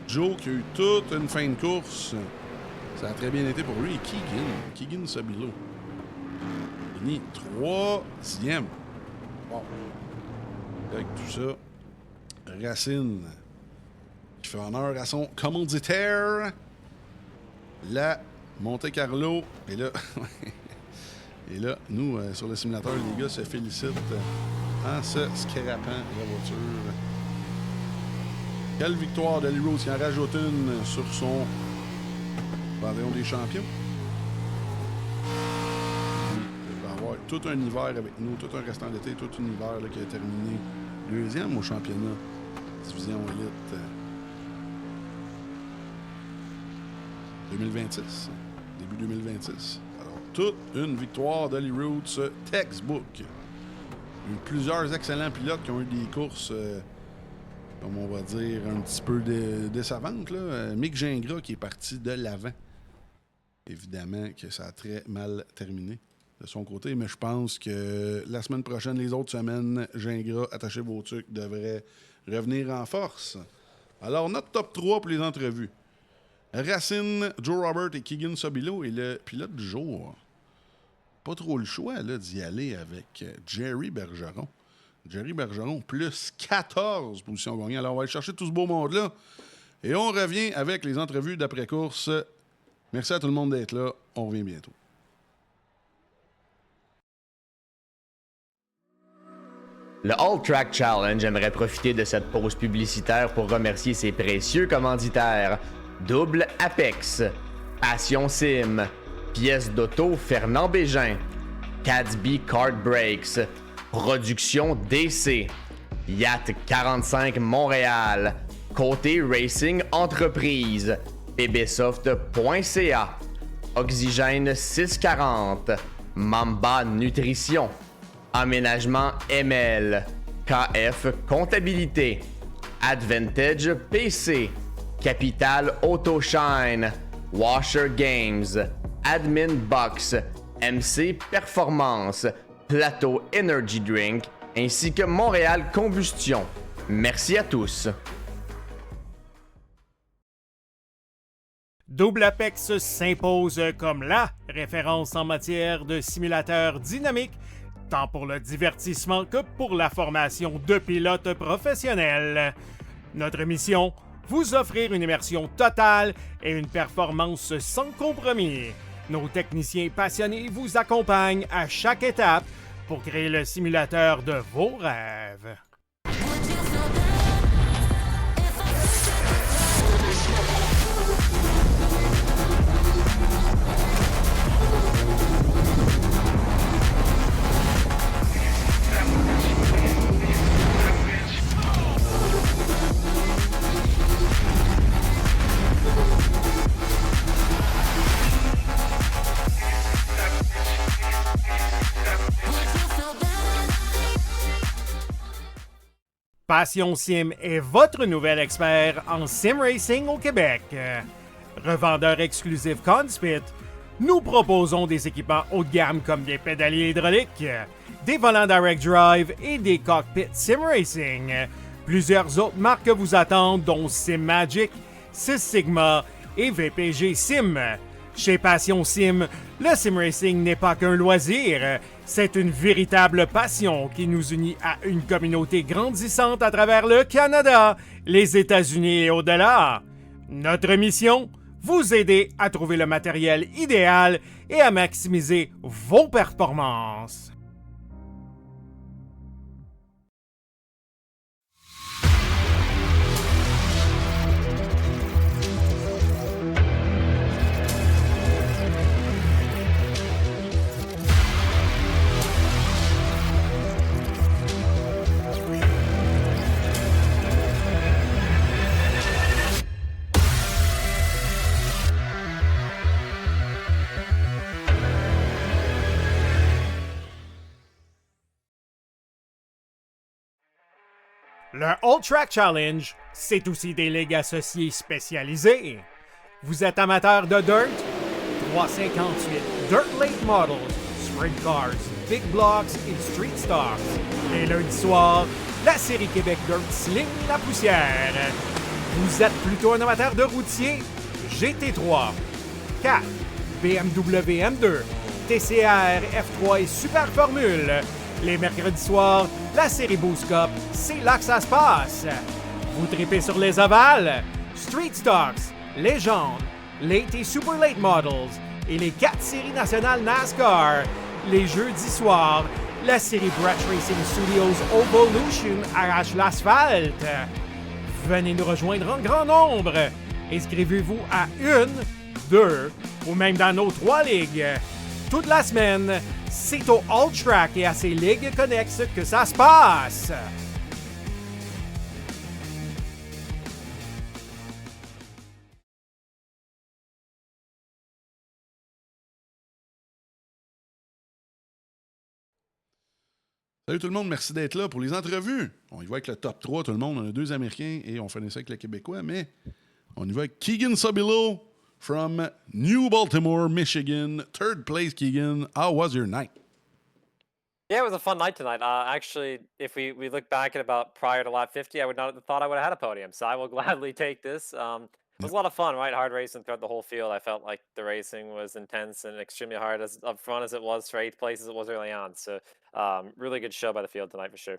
S2: Joe qui a eu toute une fin de course. Ça a très bien été pour lui. Et Keegan Sobilo. Fini troisième. Wow. Avec tout ça, Racine qui fait honneur à son commanditaire, la Monte Carlo. Et là, nous, sur le simulateur, les gars se félicitent en se scrapant la voiture. Quelle victoire de Holly Roots qui en rajoute une sur son Panthéon des champions. Il va avoir tout un hiver avec nous, tout un restant d'été, tout un hiver là, qui a terminé deuxième au championnat Division Elite 2026, début 2026. Alors, toute une victoire d'Holly Roots textbook. Il y a eu plusieurs excellents pilotes qui ont eu des courses, comme on va dire, un petit peu décevantes. Là. Mick Gingras qui est parti de l'avant. Évidemment que ça a très mal terminé de son côté, mais je pense que la semaine prochaine, les autres semaines, Gingras, attachez vos trucs, devrait revenir en force. Alors, notre top 3 pour les entrevues. Racine, Joe Robert et Keegan Sobilo et le pilote du jour. Pas trop le choix là, d'y aller avec Jerry Bergeron. Jerry Bergeron, plus 14 positions gagnées. Alors, on va aller chercher tout ce beau monde-là. Et on revient avec les entrevues d'après-course. Merci à tout le monde d'être là. On revient bientôt.
S3: Le All Track Challenge aimerait profiter de cette pause publicitaire pour remercier ses précieux commanditaires. Double Apex, Passion Sim, Pièces d'auto Fernand Bégin, Cadsby Kart Brakes, Production DC, Yacht 45 Montréal, Côté Racing Entreprise, pbsoft.ca, Oxygène 640, Mamba Nutrition, Aménagement ML, KF Comptabilité, Advantage PC, Capital Autoshine, Washer Games, Admin Box, MC Performance, Plateau Energy Drink, ainsi que Montréal Combustion. Merci à tous.
S1: Double Apex s'impose comme la référence en matière de simulateurs dynamiques, tant pour le divertissement que pour la formation de pilotes professionnels. Notre mission, vous offrir une immersion totale et une performance sans compromis. Nos techniciens passionnés vous accompagnent à chaque étape pour créer le simulateur de vos rêves. Passion Sim est votre nouvel expert en sim racing au Québec. Revendeur exclusif Conspit, nous proposons des équipements haut de gamme comme des pédaliers hydrauliques, des volants direct drive et des cockpits sim racing. Plusieurs autres marques vous attendent, dont SimMagic, Six Sigma et VPG Sim. Chez Passion Sim, le sim racing n'est pas qu'un loisir, c'est une véritable passion qui nous unit à une communauté grandissante à travers le Canada, les États-Unis et au-delà. Notre mission, vous aider à trouver le matériel idéal et à maximiser vos performances. Le All Track Challenge, c'est aussi des ligues associées spécialisées. Vous êtes amateur de dirt? 358 Dirt Late Models, Sprint Cars, Big Blocks et Street Stocks. Et lundi soir, la série Québec Dirt Sling la poussière. Vous êtes plutôt un amateur de routier? GT3, 4, BMW M2, TCR, F3 et Super Formule. Les mercredis soirs, la série Boost Cup, c'est là que ça se passe. Vous tripez sur les ovales, Street Stocks, Légende, Late et Super Late Models et les 4 séries nationales NASCAR. Les jeudis soirs, la série Brett Racing Studios Evolution arrache l'asphalte. Venez nous rejoindre en grand nombre. Inscrivez-vous à 1, 2 ou même dans nos 3 ligues. Toute la semaine, c'est au All Track et à ses ligues connexes que ça se passe.
S2: Salut tout le monde, merci d'être là pour les entrevues. On y va avec le top 3, tout le monde. On a 2 Américains et on finit ça avec le Québécois, mais on y va avec Keegan Sobilo from New Baltimore, Michigan. 3rd place, Keegan. How was your night?
S4: Yeah, it was a fun night tonight. Actually, if we look back at about prior to lap 50, I would not have thought I would have had a podium. So I will gladly take this. It was a lot of fun, right? Hard racing throughout the whole field. I felt like the racing was intense and extremely hard as up front as it was for 8th place as it was early on. So really good show by the field tonight for sure.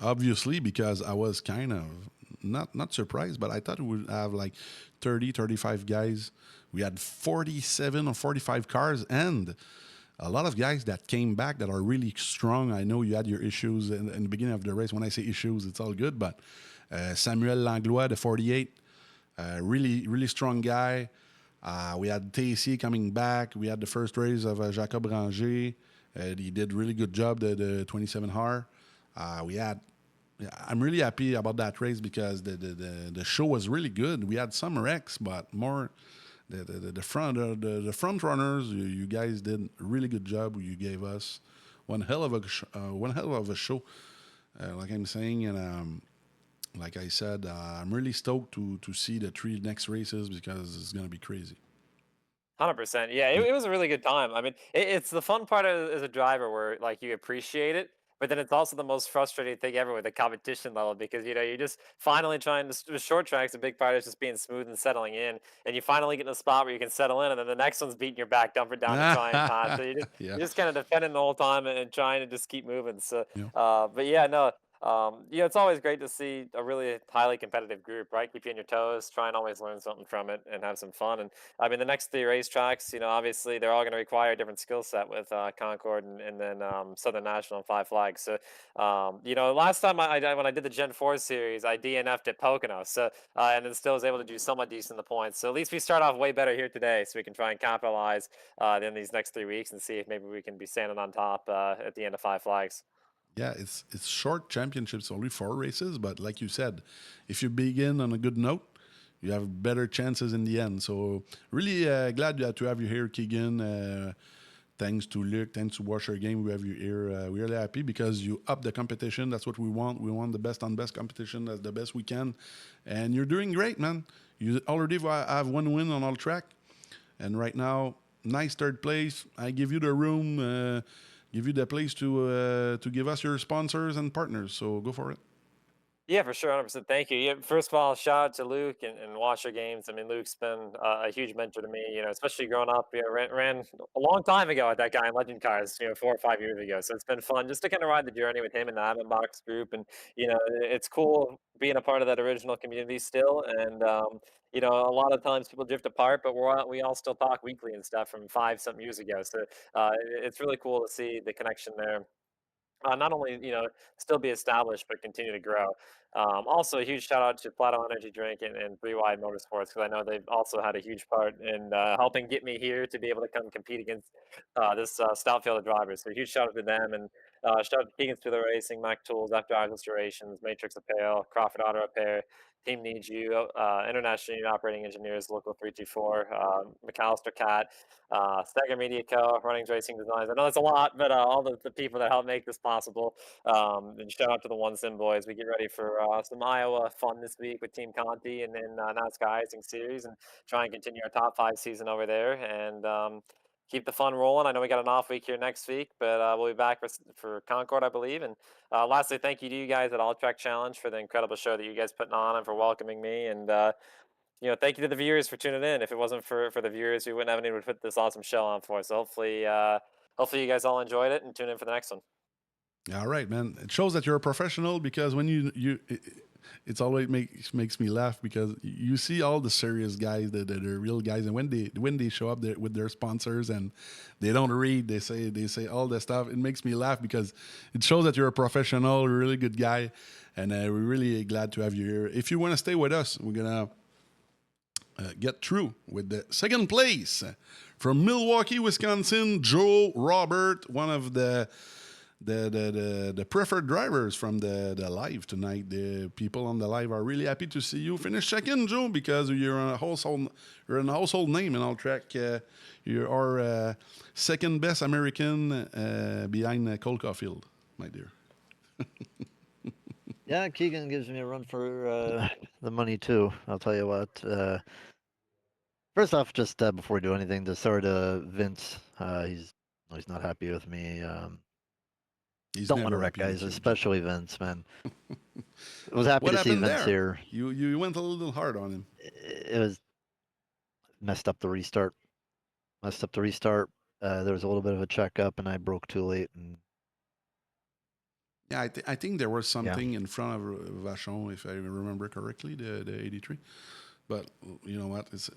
S2: Obviously, because I was kind of not surprised, but I thought we would have like 30, 35 guys. We had 47 or 45 cars and a lot of guys that came back that are really strong. I know you had your issues in the beginning of the race. When I say issues, it's all good. But Samuel Langlois, the 48, really strong guy. We had TC coming back. We had the first race of Jacob Ranger. He did really good job, the 27R. I'm really happy about that race because the show was really good. We had some wrecks, but more the front runners. You guys did a really good job. You gave us one hell of a show. Like I'm saying, and like I said, I'm really stoked to see the 3 next races because it's gonna be crazy.
S4: 100%. Yeah, it was a really good time. I mean, it's the fun part as a driver where like you appreciate it, but then it's also the most frustrating thing ever with the competition level because you're just finally trying to with short tracks. A big part is just being smooth and settling in, and you finally get in a spot where you can settle in, and then the next one's beating your back dumper down to try and pass. So
S2: Yeah.
S4: you're just kind of defending the whole time and trying to just keep moving. So,
S2: Yeah.
S4: but yeah, no. It's always great to see a really highly competitive group, right? Keep you on your toes, try and always learn something from it and have some fun. And I mean, the next 3 racetracks, obviously they're all going to require a different skill set with Concord and then Southern National and Five Flags. So, last time when I did the Gen 4 series, I DNF'd at Pocono. So, and then still was able to do somewhat decent in the points. So at least we start off way better here today so we can try and capitalize in these next 3 weeks and see if maybe we can be standing on top at the end of Five Flags.
S2: Yeah, it's short championships, only 4 races, but like you said, if you begin on a good note, you have better chances in the end. So really glad to have you here, Keegan. Thanks to Luc, thanks to Washer Game, we have you here. We're really happy because you up the competition. That's what we want. We want the best on best competition. That's the best we can. And you're doing great, man. You already have 1 win on all track. And right now, nice 3rd place. I give you the room. Give you the place to give us your sponsors and partners. So go for it.
S4: Yeah, for sure, 100%. Thank you. Yeah, first of all, shout out to Luke and Washer Games. I mean, Luke's been a huge mentor to me, especially growing up. Ran a long time ago at that guy in Legend Cars, 4 or 5 years ago. So it's been fun just to kind of ride the journey with him and the Admin Box group. And, it's cool being a part of that original community still. And, a lot of times people drift apart, but we all still talk weekly and stuff from 5 something years ago. So it's really cool to see the connection there, not only still be established but continue to grow. Also, a huge shout out to Plato Energy Drink and Three Wide Motorsports, because I know they've also had a huge part in helping get me here to be able to come compete against this stout field of drivers. So huge shout out to them, and shout out to Keegan's Field Racing, Mac Tools, After Hours Restorations, Matrix Apparel, Crawford Auto Repair, Team Needs You, International Union Operating Engineers, Local 324, McAllister Cat, Stagger Media Co., Runnings Racing Designs. I know that's a lot, but all the people that help make this possible. And shout out to the One Sim boys. We get ready for some Iowa fun this week with Team Conti and then NASCAR Icing Series, and try and continue our top 5 season over there, and keep the fun rolling. I know we got an off week here next week, but we'll be back for Concord, I believe. And lastly, thank you to you guys at All Track Challenge for the incredible show that you guys putting on and for welcoming me. And thank you to the viewers for tuning in. If it wasn't for the viewers, we wouldn't have anyone to put this awesome show on for. So hopefully you guys all enjoyed it and tune in for the next one.
S2: All right, man. It shows that you're a professional, because when it's always makes me laugh, because you see all the serious guys, the real guys, and when they show up there with their sponsors and they don't read, they say all the stuff. It makes me laugh because it shows that you're a professional, a really good guy, and we're really glad to have you here. If you want to stay with us, we're gonna get through with the second place from Milwaukee, Wisconsin, Joe Robert, one of the preferred drivers from the live tonight. The people on the live are really happy to see you. Finish second, Joe, because you're a household name in All Track. You're our second best American behind Cole Caulfield, my dear.
S5: Yeah, Keegan gives me a run for the money too. I'll tell you what. First off, just before we do anything, to sorry to Vince. He's not happy with me. Don't want to wreck guys, especially Vince, man. I was happy to see Vince here.
S2: You went a little hard on him.
S5: It was messed up the restart. There was a little bit of a checkup, and I broke too late. And
S2: yeah, I think there was something in front of Vachon, if I remember correctly, the 83. But you know what? It's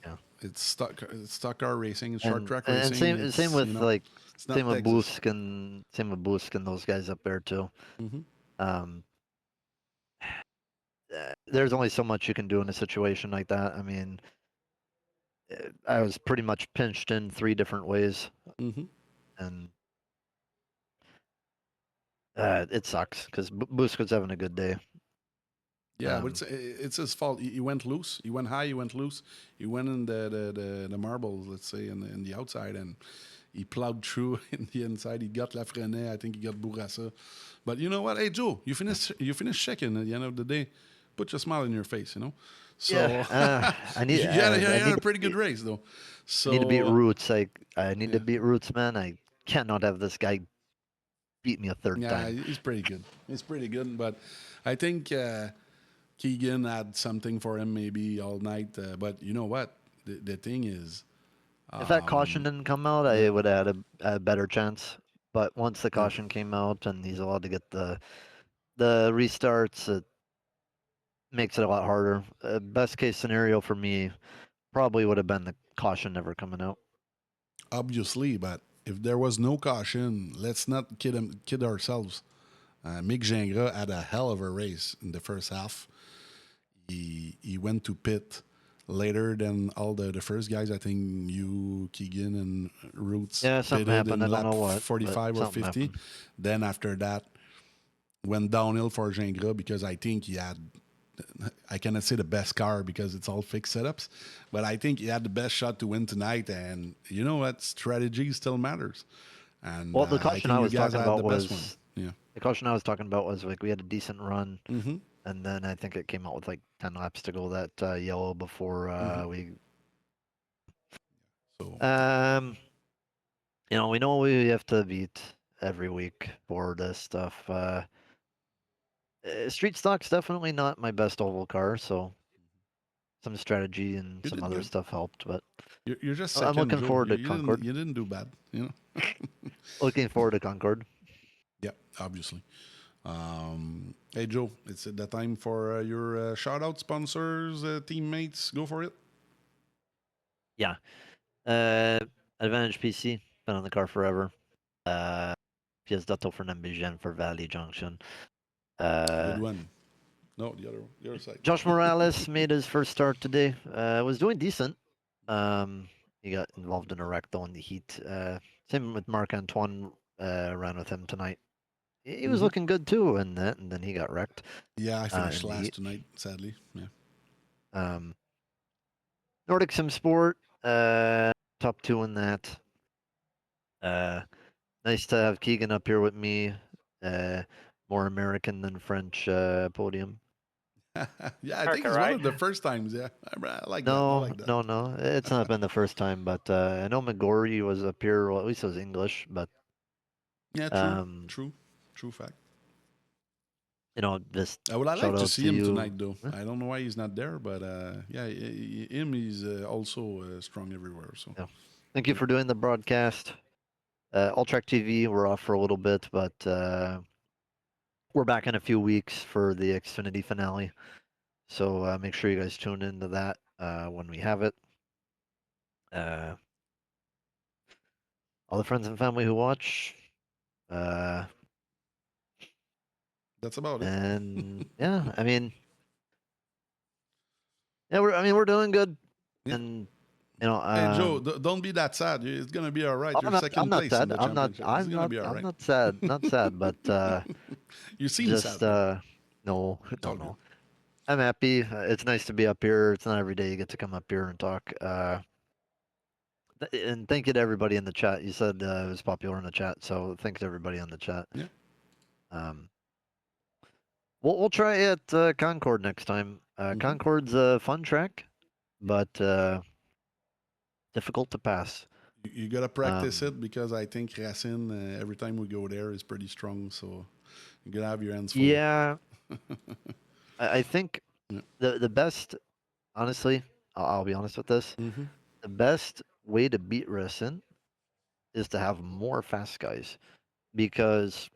S2: stock car racing, it's short track racing.
S5: And same with Boosk and those guys up there too.
S2: Mm-hmm.
S5: There's only so much you can do in a situation like that. I mean, I was pretty much pinched in 3 different ways, and it sucks because Boosk was having a good day.
S2: Yeah, but it's his fault. He went loose. He went high. He went loose. He went in the marbles, let's say, in the outside, and he plowed through in the inside. He got Lafreniere. I think he got Bourassa. But you know what? Hey, Joe, you finished second at the end of the day. Put your smile on your face, So
S5: yeah,
S2: you had a pretty good race, though. So
S5: I need to beat Roots. I need to beat Roots, man. I cannot have this guy beat me a third time.
S2: Yeah, he's pretty good. He's pretty good, but I think Keegan had something for him maybe all night. But you know what? The thing is,
S5: if that caution didn't come out, I would have had a better chance. But once the caution came out and he's allowed to get the restarts, it makes it a lot harder. Best case scenario for me probably would have been the caution never coming out.
S2: Obviously, but if there was no caution, let's not kid ourselves. Mick Gingras had a hell of a race in the first half. He went to pit later than all the first guys. I think you, Keegan, and Roots
S5: something happened. I don't know what.
S2: 45 or 50. Happened. Then after that, went downhill for Gingras because I think he had, I cannot say the best car because it's all fixed setups, but I think he had the best shot to win tonight. And you know what? Strategy still matters. And
S5: well, the caution I was talking about was the caution I was talking about was like we had a decent run.
S2: Mm-hmm.
S5: And then I think it came out with like 10 laps to go that yellow before we.
S2: So.
S5: We know we have to beat every week for this stuff. Street stock's definitely not my best oval car, so some strategy and
S2: You
S5: some
S2: did
S5: other
S2: good.
S5: stuff helped. But
S2: You're just
S5: I'm
S2: second,
S5: looking
S2: Joe.
S5: forward to
S2: You
S5: Concord.
S2: didn't do bad, you know?
S5: Looking forward to Concord.
S2: Yeah, obviously. Hey, Joe, it's the time for your shout-out sponsors, teammates. Go for it.
S5: Yeah. Advantage PC. Been on the car forever. Pièce d'auto for Nambijan for Valley Junction.
S2: Good one. No, the other side.
S5: Josh Morales made his first start today. Was doing decent. He got involved in a wreck though in the heat. Same with Marc Antoine. Ran with him tonight. He was looking good too, and then he got wrecked.
S2: Yeah, I finished
S5: in the
S2: last
S5: heat.
S2: tonight, sadly. Yeah.
S5: Nordic Sim Sport. Top 2 in that. Nice to have Keegan up here with me. More American than French podium.
S2: Yeah, I think it's one of the first times. Yeah, I like that. I like that.
S5: No. It's not been the first time, but I know McGorry was up here. Well, at least it was English, but
S2: Yeah, true fact.
S5: you know, this.
S2: I would like
S5: shout
S2: to
S5: out
S2: see
S5: to
S2: him
S5: you.
S2: tonight, though. I don't know why he's not there, but yeah, he's also strong everywhere. So
S5: Yeah. Thank you for doing the broadcast. Alltrack TV, we're off for a little bit, but we're back in a few weeks for the Xfinity finale. So make sure you guys tune into that when we have it. All the friends and family who watch.
S2: that's about it.
S5: And yeah, I mean, we're doing good.
S2: Yeah.
S5: And you know,
S2: Hey Joe, don't be that sad. It's gonna be all right. You're second
S5: I'm
S2: place
S5: not
S2: in
S5: sad.
S2: the championship. It's gonna be all right.
S5: I'm not sad. Not sad, but
S2: You seem
S5: just
S2: sad.
S5: no.
S2: all good.
S5: I'm happy. It's nice to be up here. It's not every day you get to come up here and talk. And thank you to everybody in the chat. You said it was popular in the chat, so thanks to everybody on the chat.
S2: Yeah.
S5: We'll try at Concord next time. Concord's a fun track, but difficult to pass.
S2: You gotta practice it because I think Racine every time we go there is pretty strong. So you gotta have your hands full.
S5: Yeah. I think the best, honestly, I'll be honest with this. The best way to beat Racine is to have more fast guys, because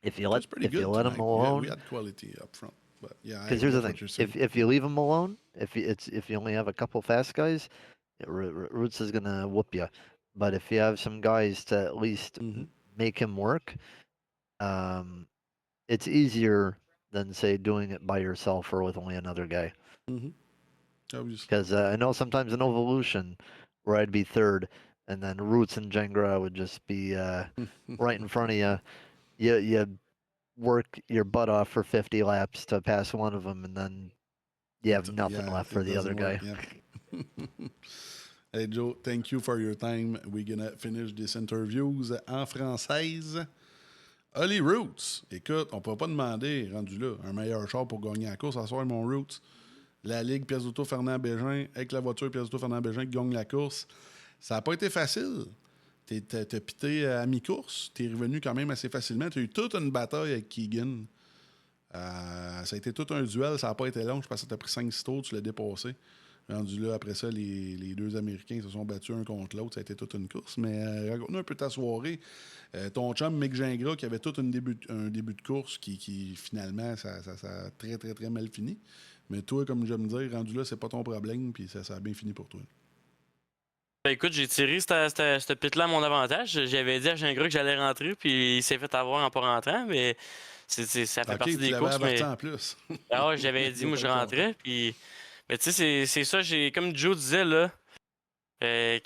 S5: if you let them alone,
S2: we had quality up front. But yeah,
S5: because here's the thing: if you leave them alone, if you only have a couple fast guys, Roots is gonna whoop you. But if you have some guys to at least make him work, it's easier than say doing it by yourself or with only another guy. Because I know sometimes in Evolution, where I'd be third, and then Roots and Jengra would just be right in front of you. You work your butt off for 50 laps to pass one of them, and then you have nothing left for the other guy.
S2: Yeah. Hey Joe, thank you for your time. We're gonna finish this interviews en française. Holly Roots, écoute, on peut pas demander, rendu là, un meilleur char pour gagner la course. À soir, mon Roots, la Ligue pièce d'auto Fernand Bégin, avec la voiture pièce d'auto Fernand Bégin qui gagne la course. Ça n'a pas été facile. T'as pité à mi-course, t'es revenu quand même assez facilement. T'as eu toute une bataille avec Keegan. Ça a été tout un duel, ça n'a pas été long. Je pense que ça t'a pris 5-6 tours, tu l'as dépassé. Rendu là, après ça, les deux Américains se sont battus un contre l'autre. Ça a été toute une course. Mais raconte-nous un peu ta soirée. Ton chum, Mick Gingras, qui avait tout un début de course qui finalement, ça a très, très, très mal fini. Mais toi, comme j'aime dire, rendu là, c'est pas ton problème, puis ça a bien fini pour toi.
S6: Ben écoute, j'ai tiré cette pit-là à mon avantage. J'avais dit à Gingras que j'allais rentrer, puis il s'est fait avoir en pas rentrant, mais ça fait partie des courses. Mais
S2: en plus.
S6: Ah ouais, j'avais dit, moi je rentrais, puis... Mais tu sais, c'est ça, comme Joe disait, là,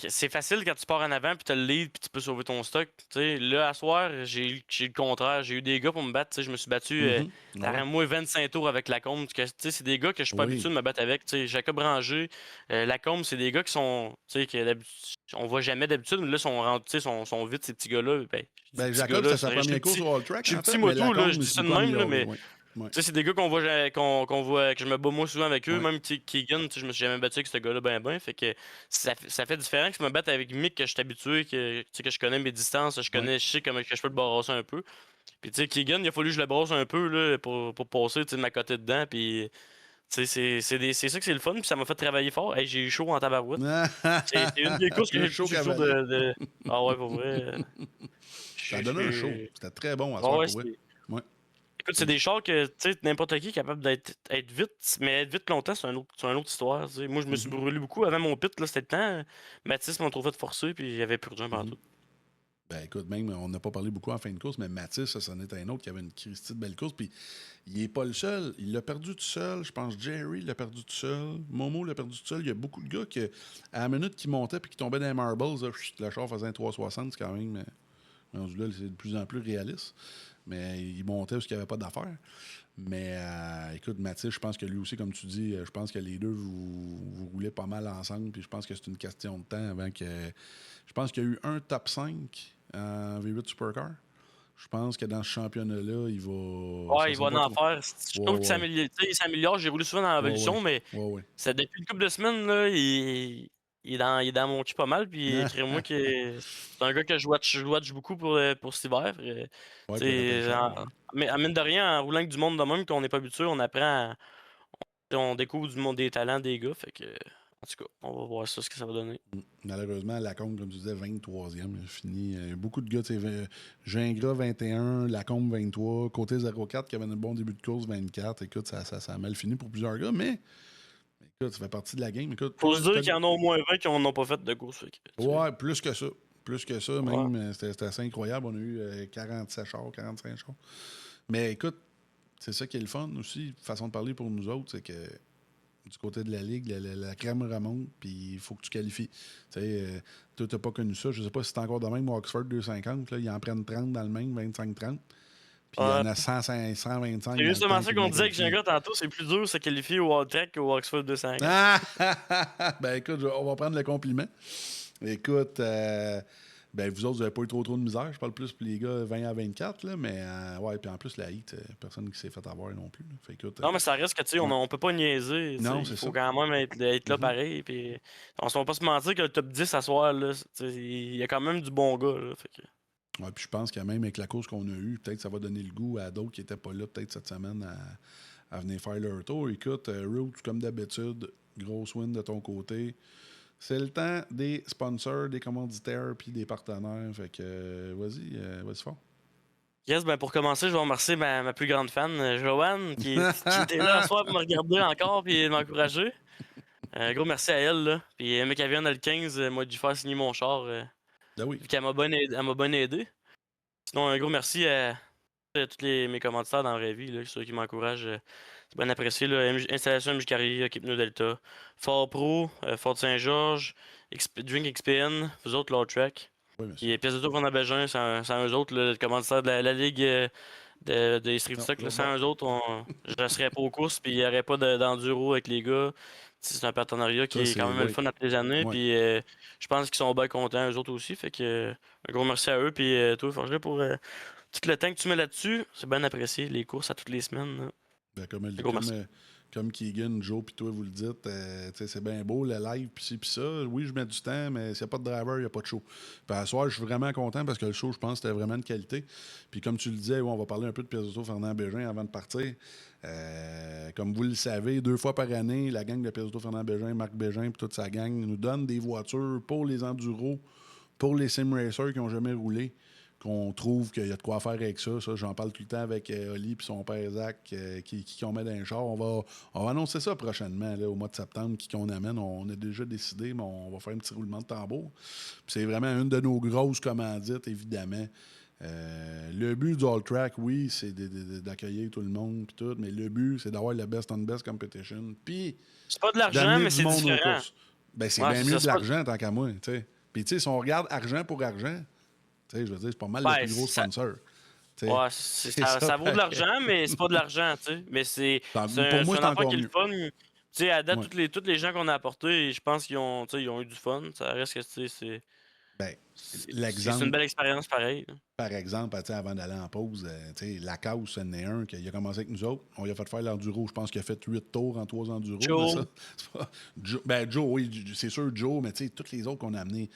S6: c'est facile quand tu pars en avant, puis tu as le lead, puis tu peux sauver ton stock. T'sais, là, à soir, j'ai le contraire. J'ai eu des gars pour me battre. Je me suis battu derrière moi 25 tours avec Lacombe. C'est des gars que je suis pas habitué de me battre avec. T'sais, Jacob Ranger, Lacombe, c'est des gars qui sont... On voit jamais d'habitude, mais là, sont vite, ces petits gars-là.
S2: Ben Jacob, c'est sa première course au All-Track.
S6: Je suis petit moto, là, je dis ça de même, là, mais... C'est des gars qu'on voit, que je me bats moi souvent avec eux, même Keegan, je me suis jamais battu avec ce gars-là ben, fait que ça fait différent que je me batte avec Mick, que je suis habitué, que je connais mes distances, je sais comment que je peux le barrasser un peu. Puis tu sais, Keegan, il a fallu que je le brosse un peu là, pour passer de ma côté dedans. Puis tu sais, c'est ça que c'est le fun. Puis ça m'a fait travailler fort. Hey, j'ai eu chaud en tabarouette. C'est une des courses que
S2: Le
S6: j'ai le
S2: show
S6: plus chaud
S2: cavalier.
S6: Ah ouais, pour vrai.
S2: Ça a donné un show. C'était très bon à
S6: Ah
S2: soir
S6: ouais,
S2: pour vrai. Ouais.
S6: écoute, c'est des chars que, tu sais, n'importe qui est capable être vite, mais être vite longtemps, c'est une autre histoire, tu sais. Moi, je me suis brûlé beaucoup avant mon pit, là, c'était le temps. Mathis m'a trop fait forcer, puis il y avait plus de jump en tout.
S2: Ben écoute, même, on n'a pas parlé beaucoup en fin de course, mais Mathis, ça en est un autre qui avait une Christie de belle course. Puis il n'est pas le seul. Il l'a perdu tout seul. Je pense Jerry l'a perdu tout seul. Momo l'a perdu tout seul. Il y a beaucoup de gars qui, à la minute qui montaient puis qui tombaient dans les marbles, là, le char faisait un 360, c'est quand même. Rendu là, c'est de plus en plus réaliste. Mais il montait parce qu'il n'y avait pas d'affaires. Mais écoute, Mathis, je pense que lui aussi, comme tu dis, je pense que les deux, vous roulez pas mal ensemble. Puis je pense que c'est une question de temps avant que. Je pense qu'il y a eu un top 5 en V8 Supercar. Je pense que dans ce championnat-là, il va.
S6: Ouais, il va en faire. Je trouve qu'il s'améliore. J'ai roulé souvent dans la révolution, mais c'est depuis une couple de semaines, là, il est dans mon cul pas mal. Puis écris-moi que c'est un gars que je watch beaucoup pour cet hiver. Mais mine de rien, en roulant avec du monde de même qu'on n'est pas habitué, on apprend. On découvre du monde des talents des gars. Fait que. En tout cas, on va voir ça, ce que ça va donner.
S2: Malheureusement, Lacombe, comme tu disais, 23e, il a fini. Il y a beaucoup de gars, tu sais, Gingras 21, Lacombe 23, côté 04 qui avait un bon début de course 24. Écoute, ça a mal fini pour plusieurs gars, mais écoute, ça fait partie de la game. Écoute,
S6: faut se dire qu'il y en a au moins 20 qui n'ont pas fait de course.
S2: Ouais, plus que ça. Plus que ça, même. C'était assez incroyable. On a eu 47 chars, 45 chars. Mais écoute, c'est ça qui est le fun aussi, façon de parler pour nous autres, c'est que du côté de la ligue, la crème remonte, puis il faut que tu qualifies. Tu sais, toi, t'as pas connu ça. Je sais pas si c'est encore de même, moi, Oxford 250, là, ils en prennent 30 dans le même, 25-30. Puis il y en a 125.
S6: C'est justement ça qu'on disait que Gingras tantôt, c'est plus dur de se qualifier au World Track qu'au Oxford 250.
S2: Ben écoute, on va prendre le compliment. Écoute, ben vous autres, vous n'avez pas eu trop de misère. Je parle plus pour les gars 20 à 24, là, mais ouais, puis en plus, la heat, personne qui s'est fait avoir non plus. Fait, écoute,
S6: non, mais ça reste que, tu sais, on peut pas niaiser.
S2: Non,
S6: il faut quand même être là pareil. Puis, on ne va pas se mentir que le top 10 à soir, là, il y a quand même du bon gars. Là, fait que...
S2: Ouais, puis je pense que même avec la course qu'on a eue, peut-être que ça va donner le goût à d'autres qui n'étaient pas là, peut-être cette semaine, à venir faire leur tour. Écoute, Roots, comme d'habitude, grosse win de ton côté. C'est le temps des sponsors, des commanditaires puis des partenaires. Fait que vas-y fort.
S6: Yes, ben pour commencer, je vais remercier ma plus grande fan, Joanne, qui était là ce soir pour me regarder encore et m'encourager. Gros merci à elle. Là. Puis elle qu'elle vienne le 15, moi, de lui faire signer mon char.
S2: Ben oui.
S6: Elle m'a bien aidé. Sinon, un gros merci à tous mes commanditaires dans la vraie vie, là, ceux qui m'encouragent. C'est bien apprécié. Là. Installation MJ Carrier, équipe No Delta, Fort Pro, Fort Saint-Georges, Drink XPN, vous autres, Lord Track.
S2: Oui,
S6: Et Pièce de tour Fernand Bégin, c'est eux autres, le commanditaire de la Ligue des Street Stock. Sans eux autres, je ne serais pas aux courses, puis il n'y aurait pas d'enduro avec les gars. C'est un partenariat qui est quand même le fun après les années. Puis je pense qu'ils sont bien contents, eux autres aussi. Fait que un gros merci à eux. Puis toi, Forgeré, pour tout le temps que tu mets là-dessus. C'est bien apprécié, les courses à toutes les semaines.
S2: Ben, comme Keegan, Joe, puis toi, vous le dites, c'est bien beau, le live, puis ci, puis ça. Oui, je mets du temps, mais s'il n'y a pas de driver, il n'y a pas de show. Puis à soir, je suis vraiment content parce que le show, je pense, c'était vraiment de qualité. Puis comme tu le disais, on va parler un peu de pièce d'auto Fernand Bégin avant de partir. Comme vous le savez, 2 fois par année, la gang de pièce d'auto Fernand Bégin, Marc Bégin, puis toute sa gang nous donne des voitures pour les enduros, pour les sim racers qui n'ont jamais roulé, qu'on trouve qu'il y a de quoi faire avec ça. J'en parle tout le temps avec Oli et son père Zach qui on met dans les chars. On va annoncer ça prochainement, là, au mois de septembre, qui qu'on amène. On a déjà décidé, mais on va faire un petit roulement de tambour. Puis c'est vraiment une de nos grosses commandites, évidemment. Le but du All Track, oui, c'est d'accueillir tout le monde pis tout, mais le but, c'est d'avoir le best on best competition. Puis
S6: c'est pas de l'argent, mais c'est différent.
S2: Ben, c'est bien mieux de l'argent, tant qu'à moi. Puis tu sais, si on regarde argent pour argent, je veux dire, c'est pas mal le plus gros sponsor.
S6: Ouais, ça vaut de l'argent, mais c'est pas de l'argent, tu sais. Mais c'est un affaire qui est le fun. Tu sais, à date, tous les gens qu'on a apportés, je pense qu'ils ont eu du fun. Ça reste que, tu sais, c'est une belle expérience pareil.
S2: Par exemple, avant d'aller en pause, Lacasse, c'en est un qui a commencé avec nous autres. On lui a fait faire l'enduro. Je pense qu'il a fait 8 tours en 3 enduros.
S6: Joe.
S2: Joe, oui, c'est sûr, Joe, mais tous les autres qu'on a amenés.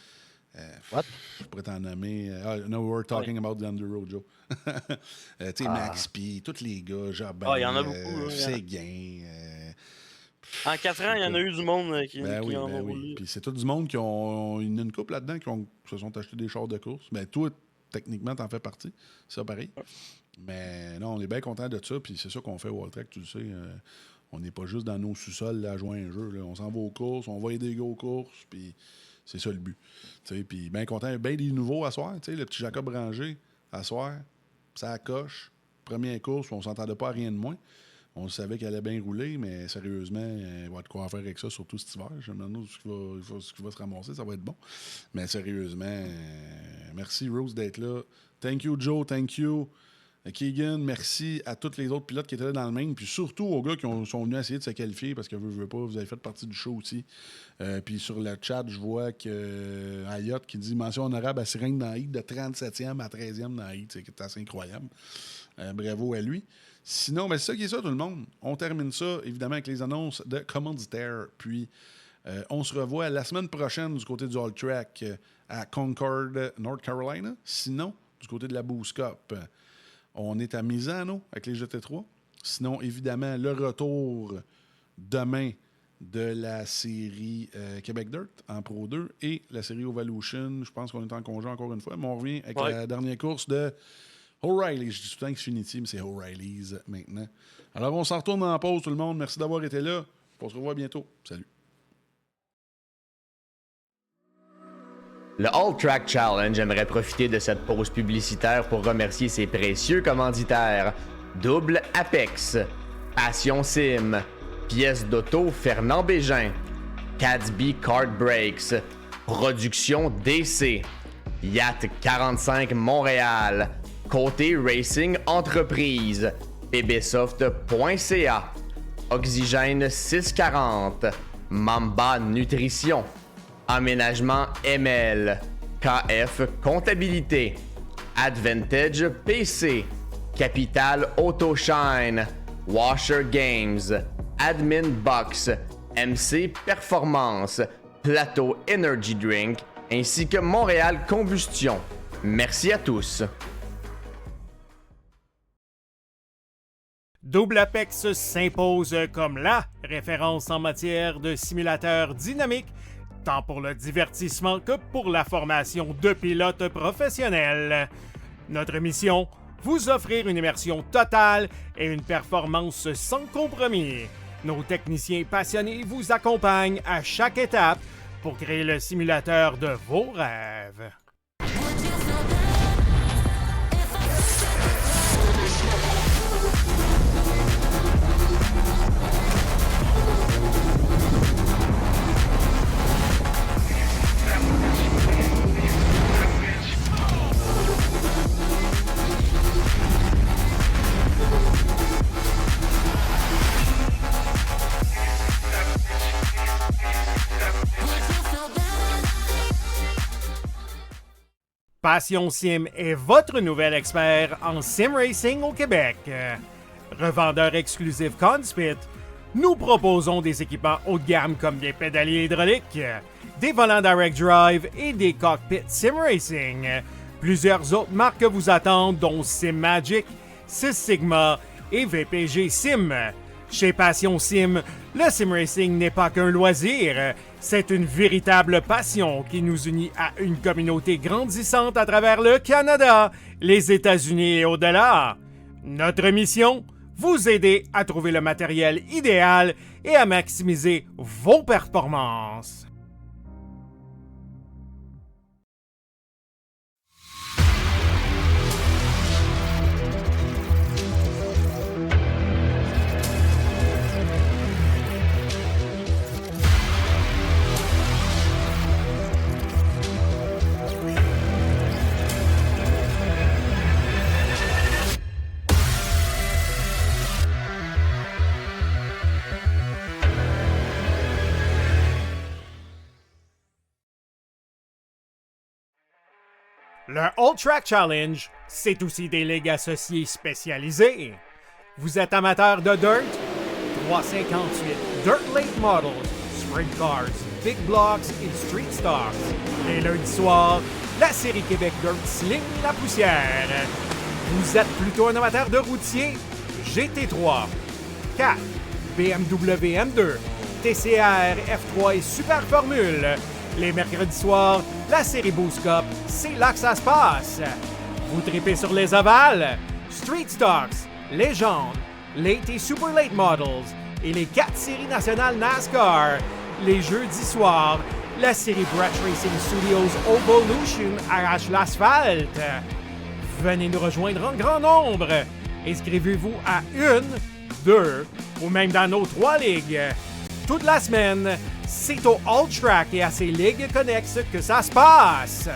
S5: What?
S2: Je pourrais t'en nommer. No, we're talking about the Enduro, Joe. Tu sais, Max P, tous les gars, Jobin,
S6: il y en a beaucoup.
S2: Séguin.
S6: En 4 ans, il y en a eu du monde qui en ont roulé.
S2: Puis c'est tout du monde qui ont. Il y en a une couple là-dedans qui se sont achetés des chars de course. Ben, toi, techniquement, t'en fais partie. C'est ça pareil. Mais non, on est bien content de ça. Puis c'est ça qu'on fait au Walltrack, tu le sais. On n'est pas juste dans nos sous-sols là, à jouer à un jeu. Là. On s'en va aux courses, on va aider les gars aux courses. Puis c'est ça le but. Puis bien content. Bien des nouveaux à soir. Le petit Jacob Ranger à soir. Ça coche. Première course, on s'entendait pas à rien de moins. On savait qu'elle allait bien rouler, mais sérieusement, il va être quoi à faire avec ça, surtout cet hiver. Je me demande ce qui va se ramasser, ça va être bon. Mais sérieusement, merci Rose d'être là. Thank you Joe, thank you Keegan, merci à tous les autres pilotes qui étaient là dans le Maine, puis surtout aux gars qui sont venus essayer de se qualifier, parce que vous avez fait partie du show aussi. Puis sur le chat, je vois que Ayot qui dit mention honorable à Sirène dans Heat, de 37e à 13e dans Heat, c'est assez incroyable. Bravo à lui. Sinon, c'est ça qui est ça, tout le monde. On termine ça, évidemment, avec les annonces de commanditaires. Puis, on se revoit la semaine prochaine du côté du All Track à Concord, North Carolina. Sinon, du côté de la Boost Cup, on est à Misano avec les GT3. Sinon, évidemment, le retour demain de la série Québec Dirt en Pro 2 et la série Ovalution. Je pense qu'on est en congé encore une fois, mais on revient avec la dernière course de O'Reilly. Je dis tout le temps Xfinity, mais c'est O'Reilly's maintenant. Alors, on s'en retourne en pause, tout le monde. Merci d'avoir été là. On se revoit bientôt. Salut.
S3: Le All Track Challenge aimerait profiter de cette pause publicitaire pour remercier ses précieux commanditaires. Double Apex, Passion Sim, Pièces d'auto Fernand Bégin, Cadsby Kart Brakes, Production DC, Yacht 45 Montréal, Côté Racing Entreprise, pbsoft.ca, Oxygène 640, Mamba Nutrition, Aménagement ML, KF Comptabilité, Advantage PC, Capital Autoshine, Washer Games, Admin Box, MC Performance, Plateau Energy Drink, ainsi que Montréal Combustion. Merci à tous.
S1: Double Apex s'impose comme la référence en matière de simulateurs dynamiques, tant pour le divertissement que pour la formation de pilotes professionnels. Notre mission, vous offrir une immersion totale et une performance sans compromis. Nos techniciens passionnés vous accompagnent à chaque étape pour créer le simulateur de vos rêves. Passion Sim est votre nouvel expert en sim racing au Québec. Revendeur exclusif Conspit, nous proposons des équipements haut de gamme comme des pédaliers hydrauliques, des volants direct drive et des cockpits sim racing. Plusieurs autres marques vous attendent, dont Sim Magic, Six Sigma et VPG Sim. Chez Passion Sim, le sim racing n'est pas qu'un loisir, c'est une véritable passion qui nous unit à une communauté grandissante à travers le Canada, les États-Unis et au-delà. Notre mission, vous aider à trouver le matériel idéal et à maximiser vos performances. Le All Track Challenge, c'est aussi des ligues associées spécialisées. Vous êtes amateur de dirt? 358 Dirt Late Models, Sprint Cars, Big Blocks et Street Stocks. Et lundi soir, la série Québec Dirt Sling la poussière. Vous êtes plutôt un amateur de routier? GT3, 4, BMW M2, TCR, F3 et Super Formule. Les mercredis soirs, la série Boost Cup, c'est là que ça se passe. Vous tripez sur les ovales? Street Stocks, Légende, Late et Super Late Models et les 4 séries nationales NASCAR. Les jeudis soirs, la série Brett Racing Studios Evolution arrache l'asphalte. Venez nous rejoindre en grand nombre. Inscrivez-vous à 1, 2 ou même dans nos 3 ligues. Toute la semaine, c'est au All Track et à ses ligues connexes que ça se passe.